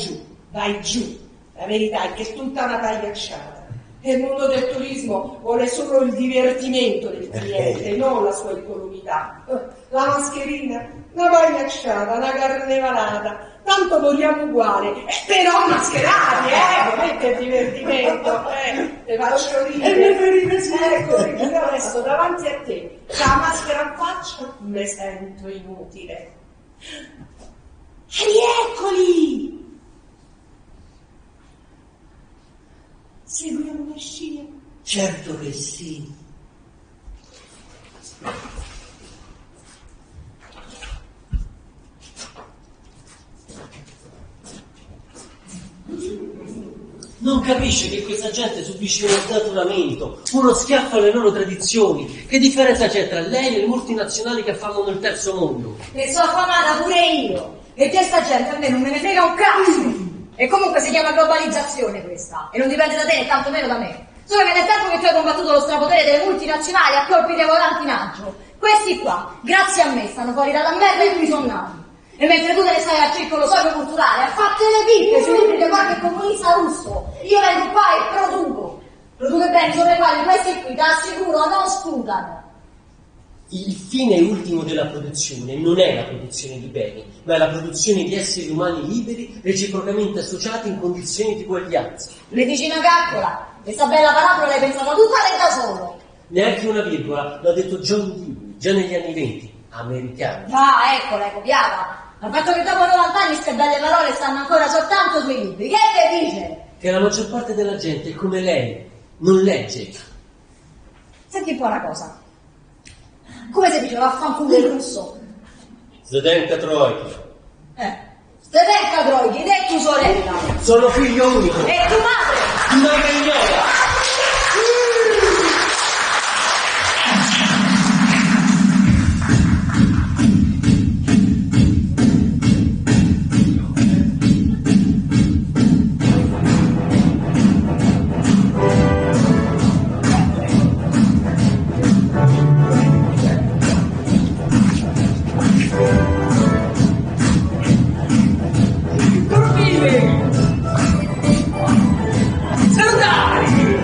giù, la verità è che è tutta una pagliacciata. E il mondo del turismo vuole solo il divertimento del cliente, non la sua incolumità. La mascherina, una pagliacciata, una carnevalata, tanto moriamo uguali, però mascherati, ovviamente il divertimento, te faccio ridere. E mi fai ridere, ecco, perché io adesso davanti a te, con la maschera in faccia, mi sento inutile. Rieccoli! Seguiamo le scie? Certo che sì. Non capisce che questa gente subisce uno snaturamento, uno schiaffo alle loro tradizioni. Che differenza c'è tra lei e le multinazionali che fanno nel terzo mondo? E sono affamata pure io. E che sta gente a me non me ne frega un cazzo. E comunque si chiama globalizzazione questa. E non dipende da te né tantomeno da me. Solo che nel tempo che tu hai combattuto lo strapotere delle multinazionali a colpi di volantinaggio, questi qua, grazie a me, stanno fuori dalla merda in cui sono nati. E mentre tu te ne stai al circolo socio-culturale a fatte le pippe sui libri di qualche comunista russo, io vengo qua e produco beni sopra i quali questi qui, ti assicuro, non sputano. Il fine ultimo della produzione non è la produzione di beni, ma è la produzione di esseri umani liberi, reciprocamente associati in condizioni di uguaglianza. Le dici una caccola? Questa bella parabola l'hai pensata tutta lei da solo. Neanche una virgola, l'ha detto John Dewey, già negli anni 20, americano. Ah, ecco, l'hai copiata. Al fatto che dopo 90 anni queste belle parole stanno ancora soltanto sui libri. Che te dice? Che la maggior parte della gente, come lei, non legge. Senti un po' una cosa. Come si dice vaffanculo il russo? Zdenka Trojka. Zdenka Trojka, ed è tua sorella. Sono figlio unico. E tua madre? Una cagnola. Salutare!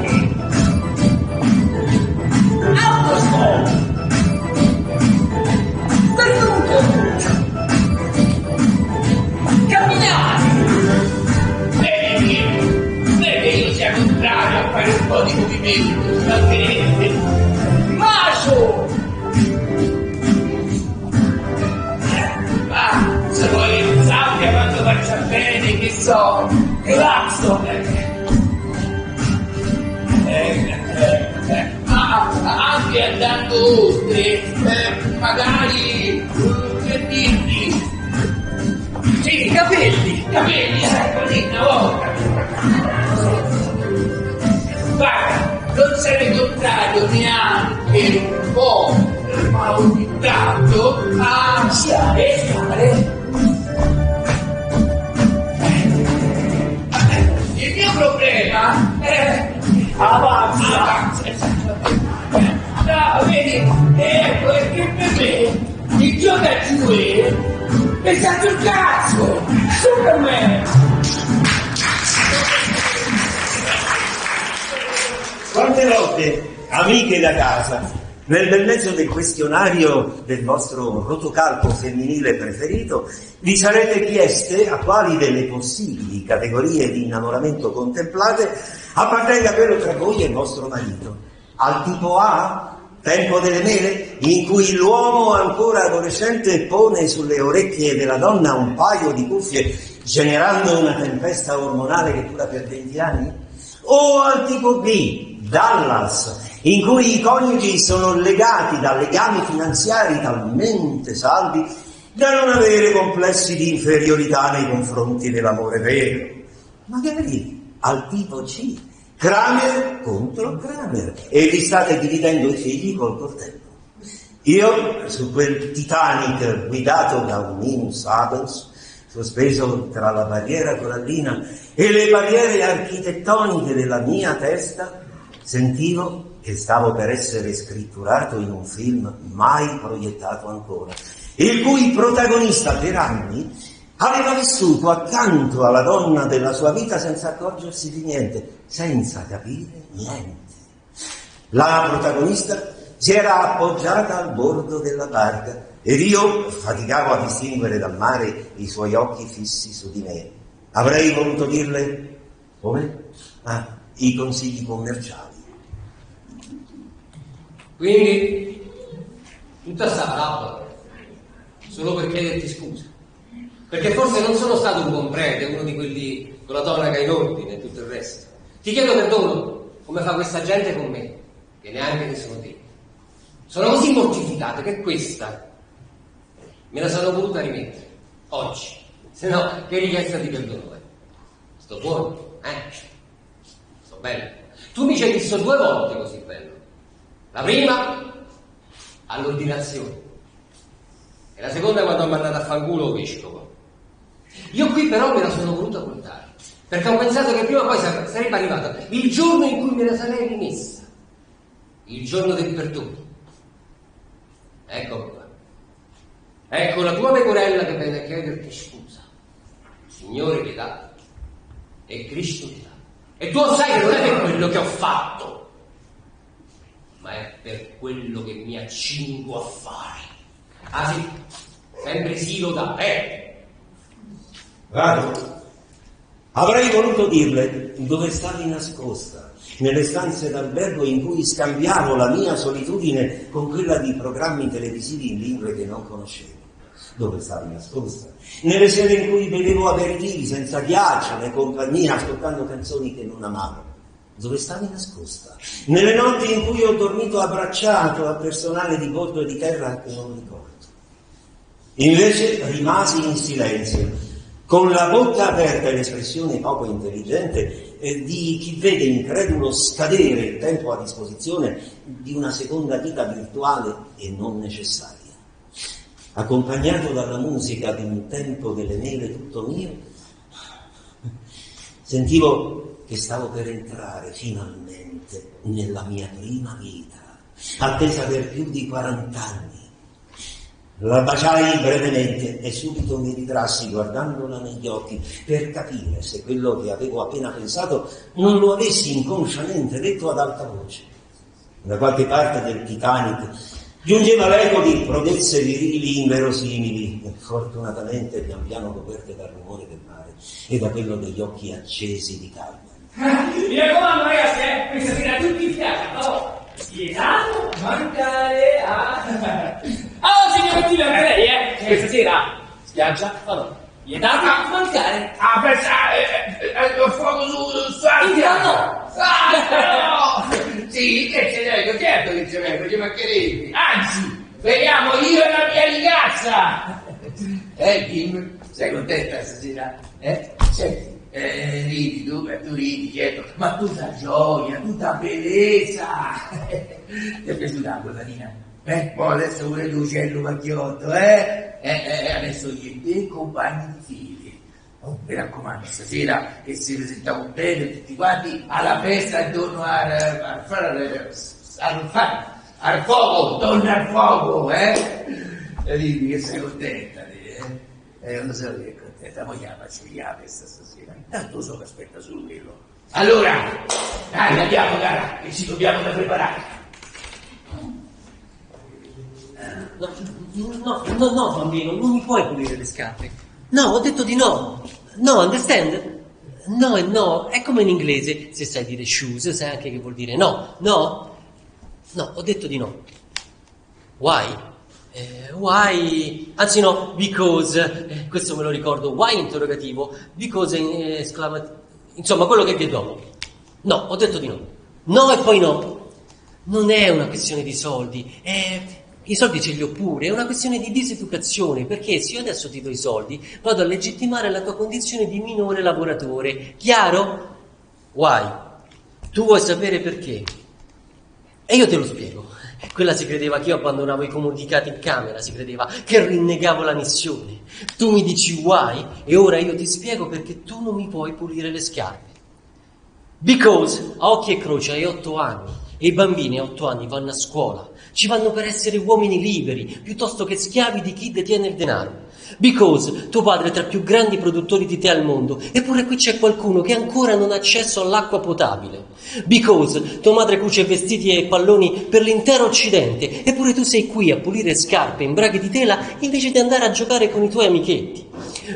so, Claxon, anche andando oltre, magari, per dirti, sì, i capelli, così una volta. Guarda, non sarei contrario neanche un po', ma ogni tanto a fare. Il mio problema è avanza. No, vedi, ecco, è che per me il giocatore è stato il cazzo, Superman. Quante volte, amiche da casa, nel bel mezzo del questionario del vostro rotocalco femminile preferito, vi sarete chieste a quali delle possibili categorie di innamoramento contemplate appartenga quello tra voi e il vostro marito? Al tipo A, tempo delle mele, in cui l'uomo ancora adolescente pone sulle orecchie della donna un paio di cuffie, generando una tempesta ormonale che dura per 20 anni? O al tipo B, Dallas, in cui i coniugi sono legati da legami finanziari talmente saldi da non avere complessi di inferiorità nei confronti dell'amore vero? Magari al tipo C, Kramer contro Kramer, e vi state dividendo i figli col coltello. Io, su quel Titanic guidato da un Minus Abens, sospeso tra la barriera corallina e le barriere architettoniche della mia testa, sentivo che stavo per essere scritturato in un film mai proiettato ancora, il cui protagonista per anni aveva vissuto accanto alla donna della sua vita senza accorgersi di niente, senza capire niente. La protagonista si era appoggiata al bordo della barca ed io faticavo a distinguere dal mare i suoi occhi fissi su di me. Avrei voluto dirle, come? I consigli commerciali. Quindi, tutta sta parola, solo per chiederti scusa. Perché forse non sono stato un buon prete, uno di quelli con la tonaca in ordine e tutto il resto. Ti chiedo perdono, come fa questa gente con me, che neanche ne sono te. Sono così mortificato che questa me la sono voluta rimettere, oggi. Se no, che richiesta di perdono è? Sto buono, sto bello. Tu mi ci hai visto 2 volte così bello. La prima, all'ordinazione. E la seconda quando ho mandato a fanculo vescovo. Io qui però me la sono voluta portare, perché ho pensato che prima o poi sarebbe arrivato il giorno in cui me la sarei rimessa, il giorno del perdono. Ecco qua. Ecco la tua pecorella che viene a chiederti scusa. Signore ti dà e Cristo ti dà. E tu sai che non è per quello che ho fatto, ma è per quello che mi accingo a fare. Ah sì, sempre sì lo dà, Vado. Avrei voluto dirle dove stavi nascosta, nelle stanze d'albergo in cui scambiavo la mia solitudine con quella di programmi televisivi in lingue che non conoscevo. Dove stavi nascosta? Nelle sere in cui bevevo aperitivi senza ghiaccio né compagnia, ascoltando canzoni che non amavo. Dove stavi nascosta? Nelle notti in cui ho dormito abbracciato al personale di bordo e di terra che non ricordo. Invece rimasi in silenzio, con la bocca aperta e l'espressione poco intelligente di chi vede incredulo scadere il tempo a disposizione di una seconda vita virtuale e non necessaria. Accompagnato dalla musica di un tempo delle mele tutto mio, sentivo che stavo per entrare finalmente nella mia prima vita, attesa per più di 40 anni. La baciai brevemente e subito mi ritrassi guardandola negli occhi per capire se quello che avevo appena pensato non lo avessi inconsciamente detto ad alta voce. Da qualche parte del Titanic giungeva l'eco di prodezze virili inverosimili, fortunatamente pian piano coperte dal rumore del mare e da quello degli occhi accesi di Carmen. Mi raccomando ragazzi, questa sera tutti in spiaggia, vietato mancare a... Oh signor Martino, anche lei, questa sera spiaggia o no? Vietato mancare. Ah, pensare, lo fuoco su No. Sì, che ce vengo, certo che ce vengo, ci mancherebbe. Anzi, veniamo io e la mia ragazza. Kim, sei contenta stasera? Senti, ridi tu ridi, certo, ma tutta gioia, tutta bellezza. Ti è piaciuta la cotanina? Poi adesso pure l'uccello macchiotto, adesso gli dei compagni di figli. Oh, mi raccomando, stasera che si presentavo bene tutti quanti alla festa intorno al fuoco, torna al fuoco, Ridi che sei contenta, lo so che è contenta, poi facciamo la festa stasera, intanto so che aspetta solo quello. Allora, dai, andiamo cara, che ci dobbiamo da preparare. No, bambino, non mi puoi pulire le scarpe. No, ho detto di no. No, understand? No e no, è come in inglese. Se sai dire shoes, sai anche che vuol dire no. No? No, ho detto di no. Why? Why? Anzi no, because. Questo me lo ricordo. Why interrogativo. Because esclamativo. Insomma, quello che viene dopo. No, ho detto di no. No e poi no. Non è una questione di soldi, i soldi ce li ho pure, è una questione di diseducazione, perché se io adesso ti do i soldi, vado a legittimare la tua condizione di minore lavoratore. Chiaro? Why? Tu vuoi sapere perché? E io te lo spiego. Quella si credeva che io abbandonavo i comunicati in camera, si credeva che rinnegavo la missione. Tu mi dici why e ora io ti spiego perché tu non mi puoi pulire le scarpe. Because a occhi e croce hai 8 anni e i bambini a 8 anni vanno a scuola. Ci vanno per essere uomini liberi, piuttosto che schiavi di chi detiene il denaro. Because tuo padre è tra i più grandi produttori di tè al mondo, eppure qui c'è qualcuno che ancora non ha accesso all'acqua potabile. Because tua madre cuce vestiti e palloni per l'intero Occidente, eppure tu sei qui a pulire scarpe in braghe di tela invece di andare a giocare con i tuoi amichetti.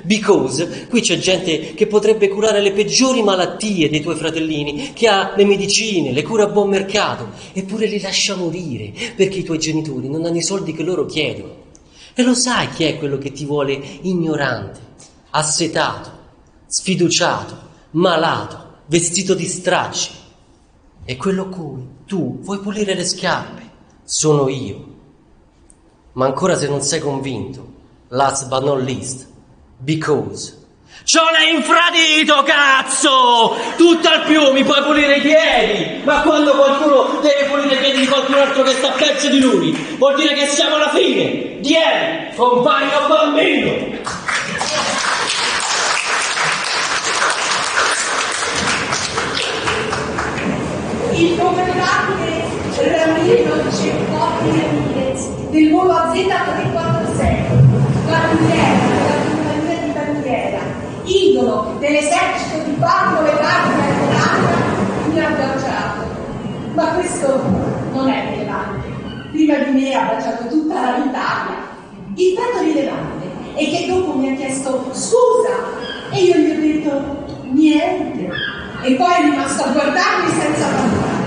Because qui c'è gente che potrebbe curare le peggiori malattie dei tuoi fratellini, che ha le medicine, le cura a buon mercato, eppure li lascia morire perché i tuoi genitori non hanno i soldi che loro chiedono. E lo sai chi è quello che ti vuole ignorante, assetato, sfiduciato, malato, vestito di stracci? E quello cui tu vuoi pulire le scarpe sono io. Ma ancora se non sei convinto, last but not least, because c'ho l'infradito, cazzo! Tutto al più, mi puoi pulire i piedi! Ma quando qualcuno deve pulire i piedi di qualcun altro che sta peggio di lui, vuol dire che siamo alla fine! Vieni, compagno bambino! Il comandante Ramiro Ceppotti Ramirez del volo AZ346, bandiera di bandiera, idolo dell'esercito di Pablo e Wagner e Olanda, mi ha baciato. Ma questo non è rilevante. Prima di me ha baciato tutta l'Italia. Il fatto rilevante è che dopo mi ha chiesto scusa e io gli ho detto niente. E poi è rimasto a guardarmi senza parlare.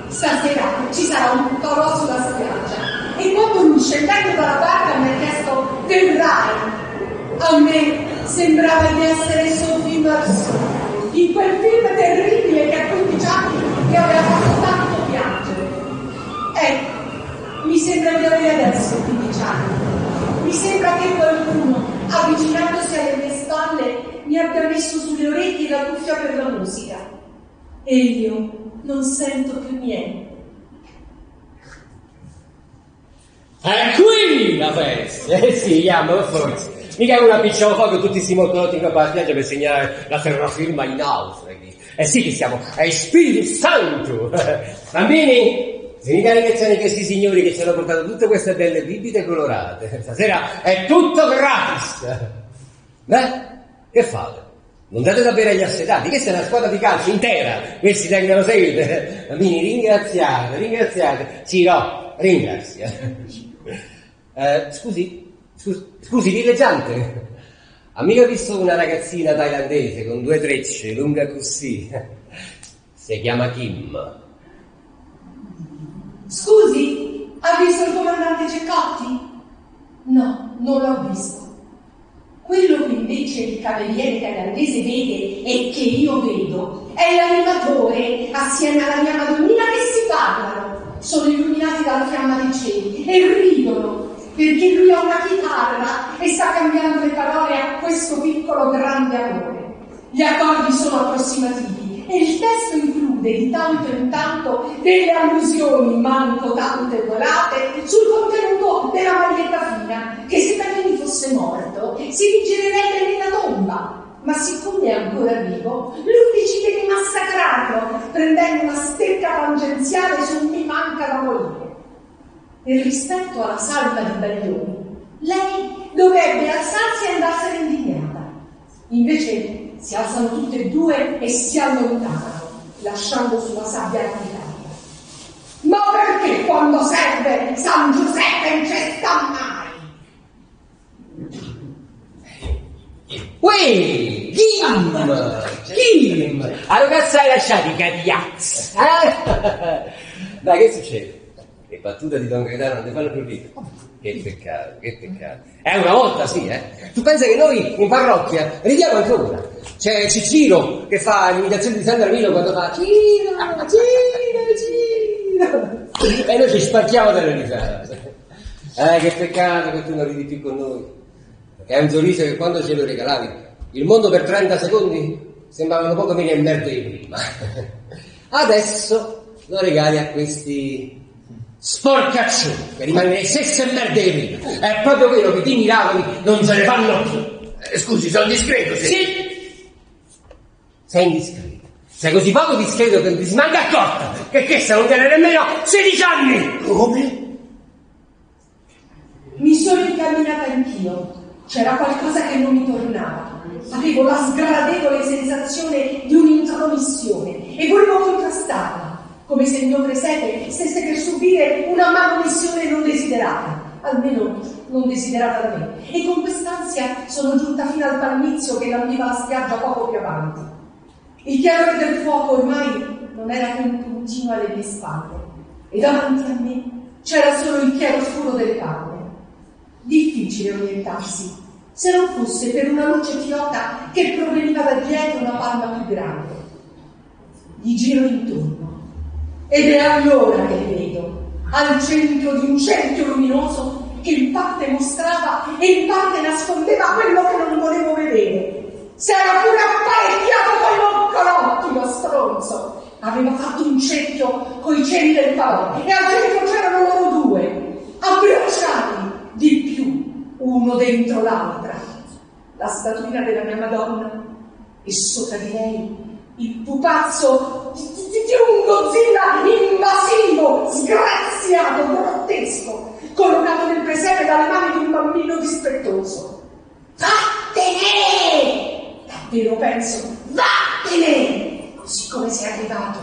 Stasera ci sarà un toro sulla spiaggia e quando scendendo dalla barca mi ha chiesto verrai. A me sembrava di essere Sophie Marceau in quel film terribile che a 15 anni mi aveva fatto tanto piangere. Mi sembra di avere adesso 15 anni. Mi sembra che qualcuno, avvicinandosi alle mie spalle, mi abbia messo sulle orecchie la cuffia per la musica. E io non sento più niente. È qui la festa! Sì, amo, forse. Mica una picciola fuoco tutti si mortolotti in la spiaggia per segnare la terraferma ai naufraghi. Sì che siamo ai Spirito Santo! Bambini, venite a ringraziare questi signori che ci hanno portato tutte queste belle bibite colorate. Stasera è tutto gratis! Beh, che fate? Non date da bere agli assetati, questa è una squadra di calcio intera, questi tengono sede. Bambini, ringraziate. Sì, no, ringrazia. Scusi, dileggante. Ha mica visto una ragazzina thailandese con 2 trecce, lunga così? Si chiama Kim. Scusi, ha visto il comandante Ceccotti? No, non l'ho visto. Quello qui il cameriere thailandese vede e che io vedo è l'animatore assieme alla mia Madonnina che si parlano, sono illuminati dalla fiamma dei cieli e ridono perché lui ha una chitarra e sta cambiando le parole a questo piccolo grande amore. Gli accordi sono approssimativi e il testo include di tanto in tanto delle allusioni, manco tante volate, sul contenuto della maglietta fina, che se Tamini fosse morto si rigirerebbe nella tomba, ma siccome è ancora vivo, lui decide di massacrarlo, prendendo una stecca tangenziale su mi manca da morire. E rispetto alla salva di Baglioni, lei dovrebbe alzarsi e andarsene indignata. Invece si alzano tutte e due e si allontanano, lasciando sulla sabbia l'articaria. Ma perché quando serve San Giuseppe non ci sta mai? Uè, Kim! Allora cazzo hai lasciato i capiazzi? Dai, che succede? Le battute di Don Gaetano non ti fanno più ridere. Che peccato, che peccato. Una volta sì, Tu pensi che noi in parrocchia ridiamo ancora? C'è Ciciro che fa l'imitazione di San Ramiro quando fa Ciro. E noi ci spacchiamo dalle risate. Che peccato che tu non ridi più con noi. È un sorriso che quando ce lo regalavi, il mondo per 30 secondi sembravano poco meno e merda di prima. Adesso lo regali a questi sporcaccioni che rimangono le stesse merde di prima. È proprio quello che ti miravoli non se ne fanno più. Scusi, sono discreto, Sì! Sei indiscreto. Sei così poco discreto che non ti si manca accorta che questa non tiene nemmeno 16 anni! Come? Mi sono incamminata anch'io. C'era qualcosa che non mi tornava. Avevo la sgradevole sensazione di un'intromissione e volevo contrastarla, come se il mio presepe stesse per subire una manomissione non desiderata, almeno non desiderata da me. E con quest'ansia sono giunta fino al palmizio che lambiva la spiaggia poco più avanti. Il chiarore del fuoco ormai non era che un puntino alle mie spalle e davanti a me c'era solo il chiaro scuro delle palme. Difficile orientarsi, se non fosse per una luce fioca che proveniva da dietro una palma più grande. Gli giro intorno ed è allora che vedo, al centro di un cerchio luminoso che in parte mostrava e in parte nascondeva quello che non volevo vedere. S'era pure apparecchiato coi moccolotti, lo stronzo. Aveva fatto un cerchio coi cieli del falò e al centro c'erano loro due, abbracciati, di più, uno dentro l'altra. La statuina della mia Madonna e sopra di lei il pupazzo di un Godzilla invasivo, sgraziato, grottesco, collocato nel presepe dalle mani di un bambino dispettoso. Vattene! Davvero penso, vattene! Così come sei arrivato.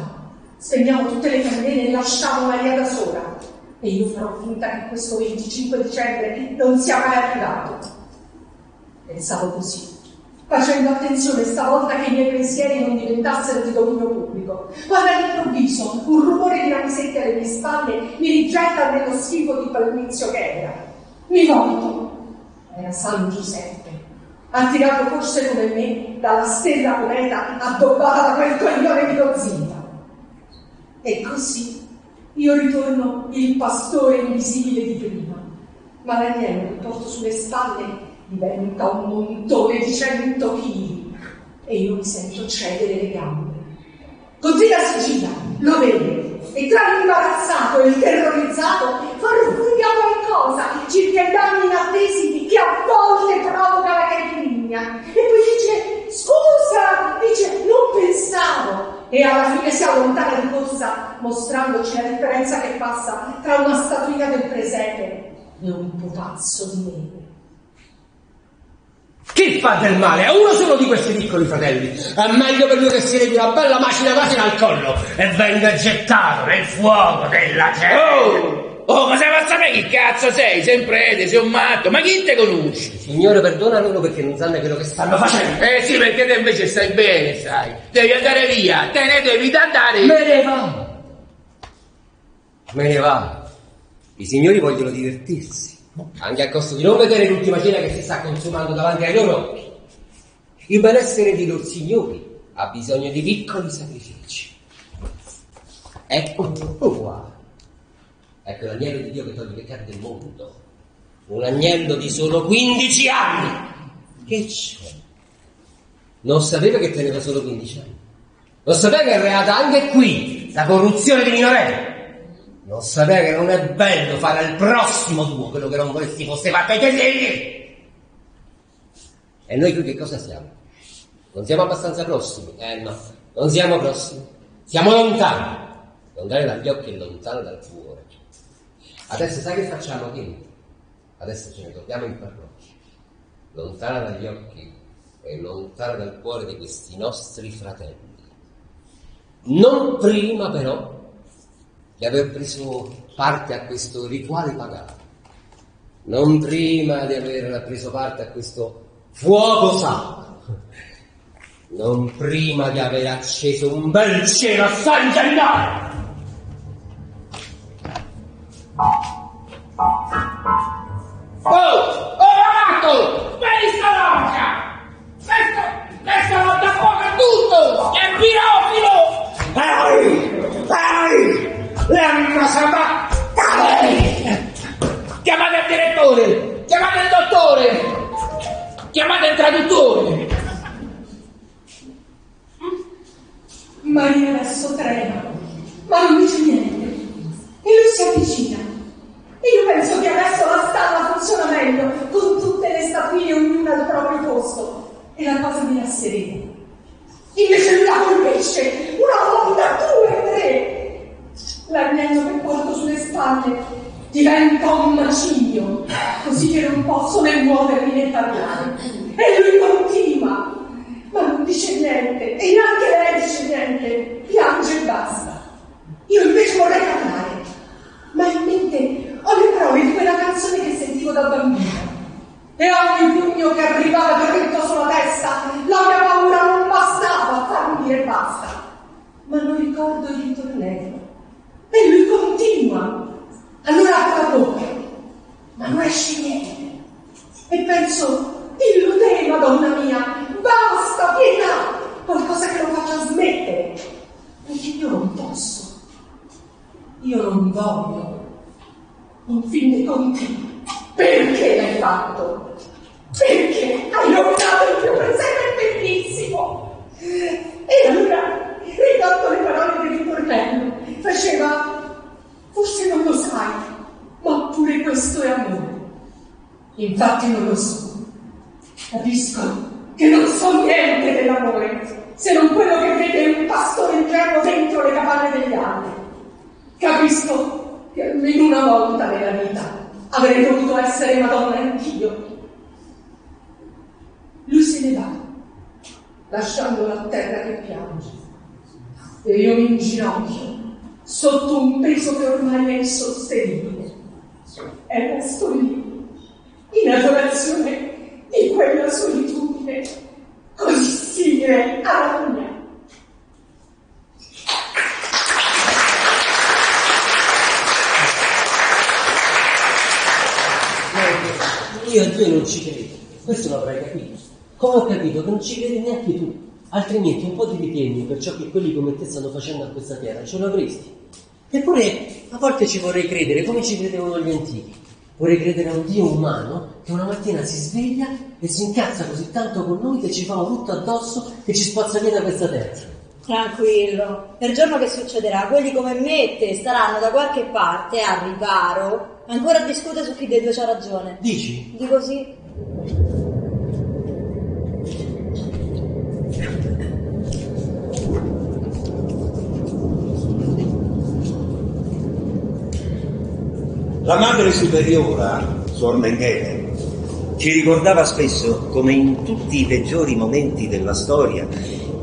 Spegniamo tutte le candele e lasciamo Maria da sola. E io farò finta che questo 25 dicembre non sia mai arrivato. Pensavo così, facendo attenzione stavolta che i miei pensieri non diventassero di dominio pubblico, quando all'improvviso un rumore di ramisetti alle mie spalle mi rigetta nello schifo di palmizio che era. Mi volto. Era San Giuseppe, attirato forse come me dalla stella cometa addobbata da quel coglione di Godzilla. E così io ritorno il pastore invisibile di prima, ma l'agnello che porto sulle spalle diventa un montone di 100 chili e io mi sento cedere le gambe. Godzilla si gira, lo vede e tra l'imbarazzato e il terrorizzato farfuglia qualcosa circa i danni inattesi che a volte provoca la caipirinha e poi dice scusa, dice non pensavo. E alla fine si allontana di corsa, mostrandoci la differenza che passa tra una statuina del presepe e un pupazzo di neve. Chi fa del male a uno solo di questi piccoli fratelli? È meglio per lui che si leghi una bella macina d'acero al collo e venga gettato nel fuoco della terra. Oh, ma sai, ma sapere chi cazzo sei? Sempre Ede, sei un matto, ma chi te conosci? Signore, perdona loro perché non sanno quello che stanno facendo. Sì, perché te invece stai bene, sai. Devi andare via, te ne devi andare. Me ne va. I signori vogliono divertirsi, anche a costo di non vedere l'ultima cena che si sta consumando davanti ai loro occhi. Il benessere di loro signori ha bisogno di piccoli sacrifici. Ecco qua. Ecco l'agnello di Dio che toglie i peccati del mondo. Un agnello di solo 15 anni. Che c'è? Non sapeva che teneva solo 15 anni. Non sapeva che è reata anche qui la corruzione di minorenni. Non sapeva che non è bello fare al prossimo tuo quello che non vorresti fosse fatto ai tuoi. E noi qui che cosa siamo? Non siamo abbastanza prossimi? No, non siamo prossimi. Siamo lontani. Lontani dagli occhi e lontani dal cuore. Adesso sai che facciamo, Kim? Adesso ce ne torniamo in parrocchia. Lontana dagli occhi e lontana dal cuore di questi nostri fratelli. Non prima però di aver preso parte a questo rituale pagano. Non prima di aver preso parte a questo fuoco sacro. Non prima di aver acceso un bel cielo a San Gennaro. Oh, Renato, vedi sta lotta! Questa lotta fuoco a tutto! È pirofilo! L'anima sarà! Chiamate il direttore! Chiamate il dottore! Chiamate il traduttore! Maria adesso trema, ma non dice niente. E lui si avvicina. E io penso che adesso la stalla funziona meglio, con tutte le statuine ognuna al proprio posto. E la cosa mi rasserena. Invece lui la colpisce, una volta, 2, 3. L'agnello che porto sulle spalle diventa un macigno, così che non posso né muovermi né parlare. E lui continua, ma non dice niente, e neanche lei dice niente, piange e basta. Io invece vorrei parlare, ma in mente ho le parole di quella canzone che sentivo da bambina. E ogni pugno che arrivava dritto sulla testa, la mia paura non bastava a farmi dire basta. Ma non ricordo il ritornello. E lui continua. Allora apro la bocca, ma non esce niente. E penso, dillo te, Madonna mia, basta, pietà, qualcosa che lo faccia smettere. Perché io non posso. Io non voglio. In fin dei conti, perché l'hai fatto? Perché hai rovinato il mio presente bellissimo? E allora, ridotto le parole del ritornello, faceva, forse non lo sai, ma pure questo è amore. Infatti non lo so. Capisco che non so niente dell'amore, se non quello che vede un pastore ingenuo dentro le capanne degli altri. Capisco che almeno una volta nella vita avrei dovuto essere Madonna anch'io. Lui se ne va, lasciandola a terra che piange. E io mi inginocchio sotto un peso che ormai è insostenibile. E resto lì, in adorazione di quella solitudine così simile alla mia. Io a Dio non ci credo, questo l'avrai capito. Come ho capito che non ci credi neanche tu, altrimenti un po' di ritegno per ciò che quelli come te stanno facendo a questa terra ce l'avresti. Eppure a volte ci vorrei credere come ci credevano gli antichi. Vorrei credere a un Dio umano che una mattina si sveglia e si incazza così tanto con noi che ci fa un rutto addosso che ci spazza via da questa terra. Tranquillo, per giorno che succederà, quelli come me e te staranno da qualche parte a riparo, ancora a discutere su chi dei due c'ha ragione. Dici? Dico sì. La Madre Superiora, Suor Mengele, ci ricordava spesso come in tutti i peggiori momenti della storia,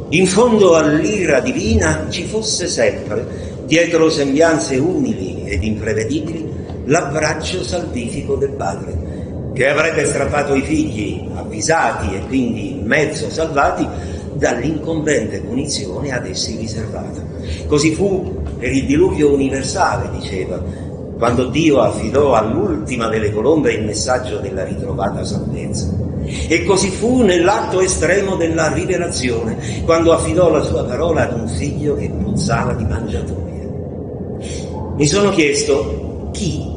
in fondo all'ira divina ci fosse sempre, dietro sembianze umili ed imprevedibili, l'abbraccio salvifico del Padre, che avrebbe strappato i figli, avvisati e quindi mezzo salvati, dall'incombente punizione ad essi riservata. Così fu per il diluvio universale, diceva, quando Dio affidò all'ultima delle colombe il messaggio della ritrovata salvezza. E così fu nell'atto estremo della rivelazione, quando affidò la sua parola ad un figlio che puzzava di mangiatoia. Mi sono chiesto chi,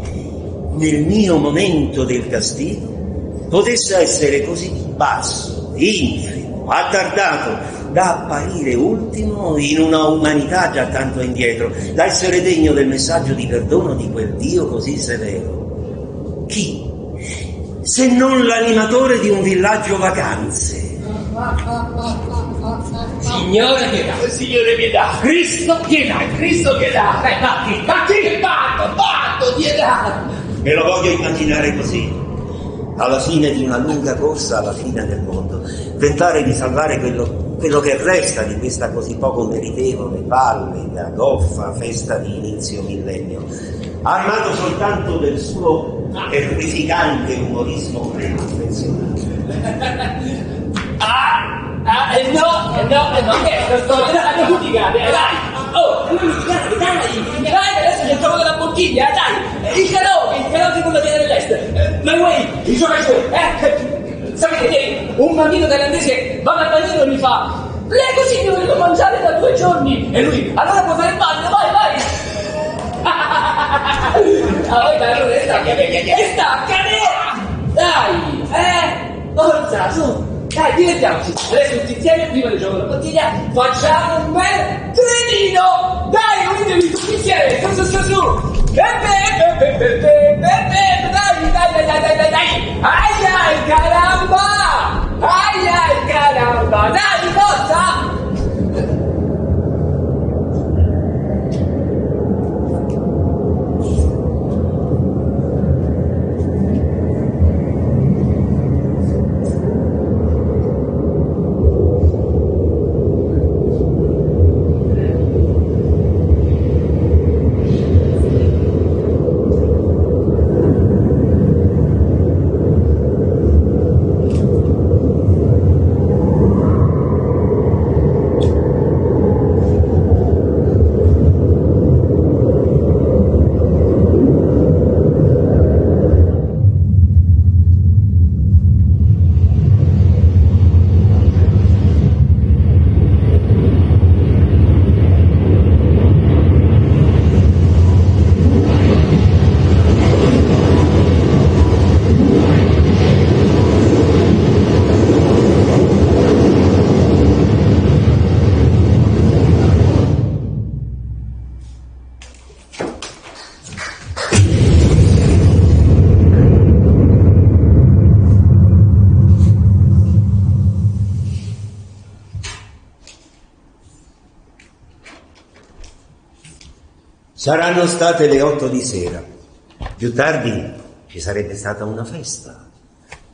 nel mio momento del castigo, potesse essere così basso, infimo, attardato, da apparire ultimo in una umanità già tanto indietro, da essere degno del messaggio di perdono di quel Dio così severo. Chi? Se non l'animatore di un villaggio vacanze. Signore pietà, Signore pietà, Cristo pietà, Cristo pietà, batto pietà. Me lo voglio immaginare così. Alla fine di una lunga corsa alla fine del mondo, tentare di salvare quello che resta di questa così poco meritevole, pallida, goffa festa di inizio millennio, armato soltanto del suo terrificante umorismo preconfezionato. No, che sto tutti dai! Oh, dai, adesso c'è il gioco della bottiglia, dai! Il karaoke con la via dell'est! My way, il gioco è suo, sapete che un bambino thailandese va al bagnino e mi fa prego signore, devo mangiare da 2 giorni! E lui, allora puoi fare il bagno, vai! Staccane! Dai, forza, su! Dai, divertiamoci! Adesso tutti insieme, prima del gioco della bottiglia, facciamo un bel trenino! Dai, unitevi tutti insieme! Su! Dai! Ai caramba! Dai, forza! Saranno state le 8 di sera. Più tardi ci sarebbe stata una festa,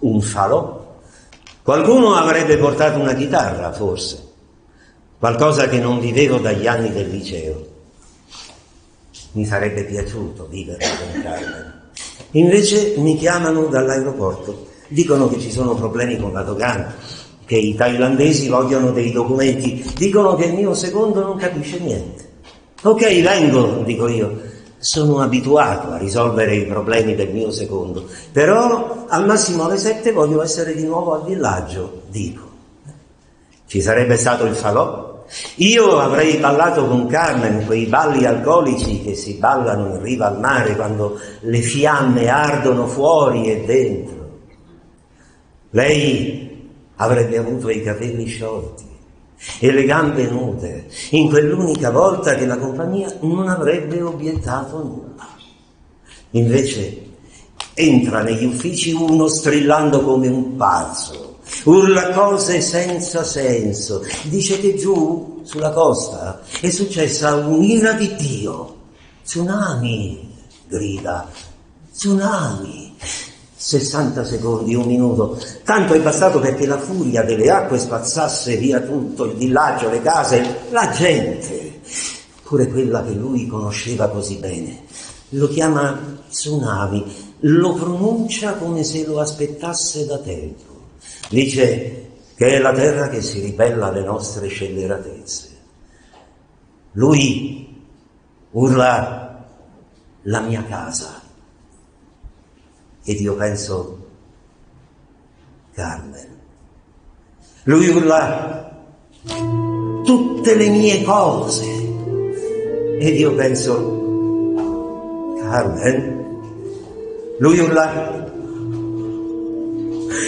un falò. Qualcuno avrebbe portato una chitarra, forse. Qualcosa che non vivevo dagli anni del liceo. Mi sarebbe piaciuto vivere con Carmen. Invece mi chiamano dall'aeroporto. Dicono che ci sono problemi con la dogana, che i thailandesi vogliono dei documenti. Dicono che il mio secondo non capisce niente. Ok, vengo, dico io. Sono abituato a risolvere i problemi del mio secondo, però al massimo alle 7 voglio essere di nuovo al villaggio, dico. Ci sarebbe stato il falò. Io avrei ballato con Carmen quei balli alcolici che si ballano in riva al mare quando le fiamme ardono fuori e dentro. Lei avrebbe avuto i capelli sciolti e le gambe nude, in quell'unica volta che la compagnia non avrebbe obiettato nulla. Invece entra negli uffici uno strillando come un pazzo, urla cose senza senso, dice che giù sulla costa è successa un'ira di Dio. Tsunami, grida, tsunami. 60 secondi, 1 minuto, tanto è bastato perché la furia delle acque spazzasse via tutto, il villaggio, le case, la gente, pure quella che lui conosceva così bene. Lo chiama tsunami, lo pronuncia come se lo aspettasse da tempo. Dice che è la terra che si ribella alle nostre scelleratezze. Lui urla la mia casa. Ed io penso, Carmen. Lui urla tutte le mie cose. Ed io penso, Carmen? Lui urla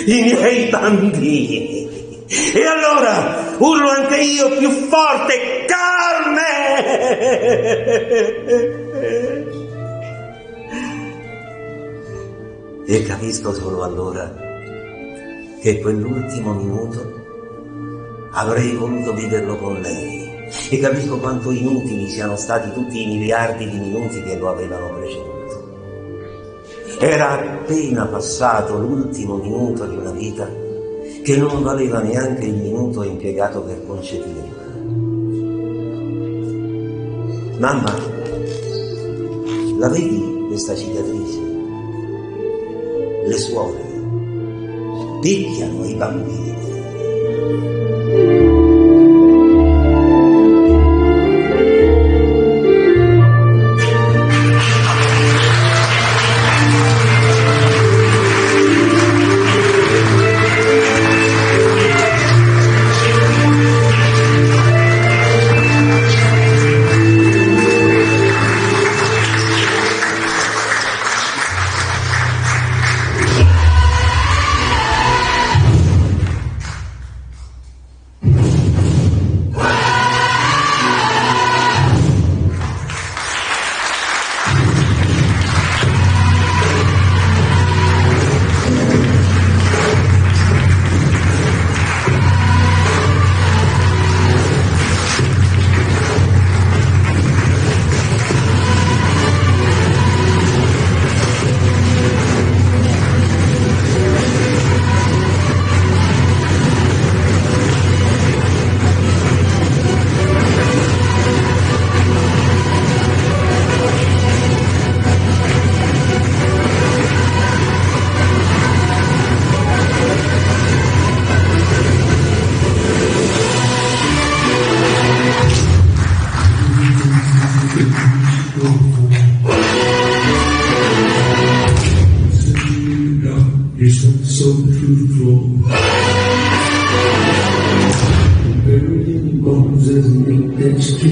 i miei bambini. E allora urlo anche io più forte, Carmen! E capisco solo allora che quell'ultimo minuto avrei voluto viverlo con lei. E capisco quanto inutili siano stati tutti i miliardi di minuti che lo avevano preceduto. Era appena passato l'ultimo minuto di una vita che non valeva neanche il minuto impiegato per concepirla. Mamma, la vedi questa cicatrice? Le suore picchiano i bambini. That's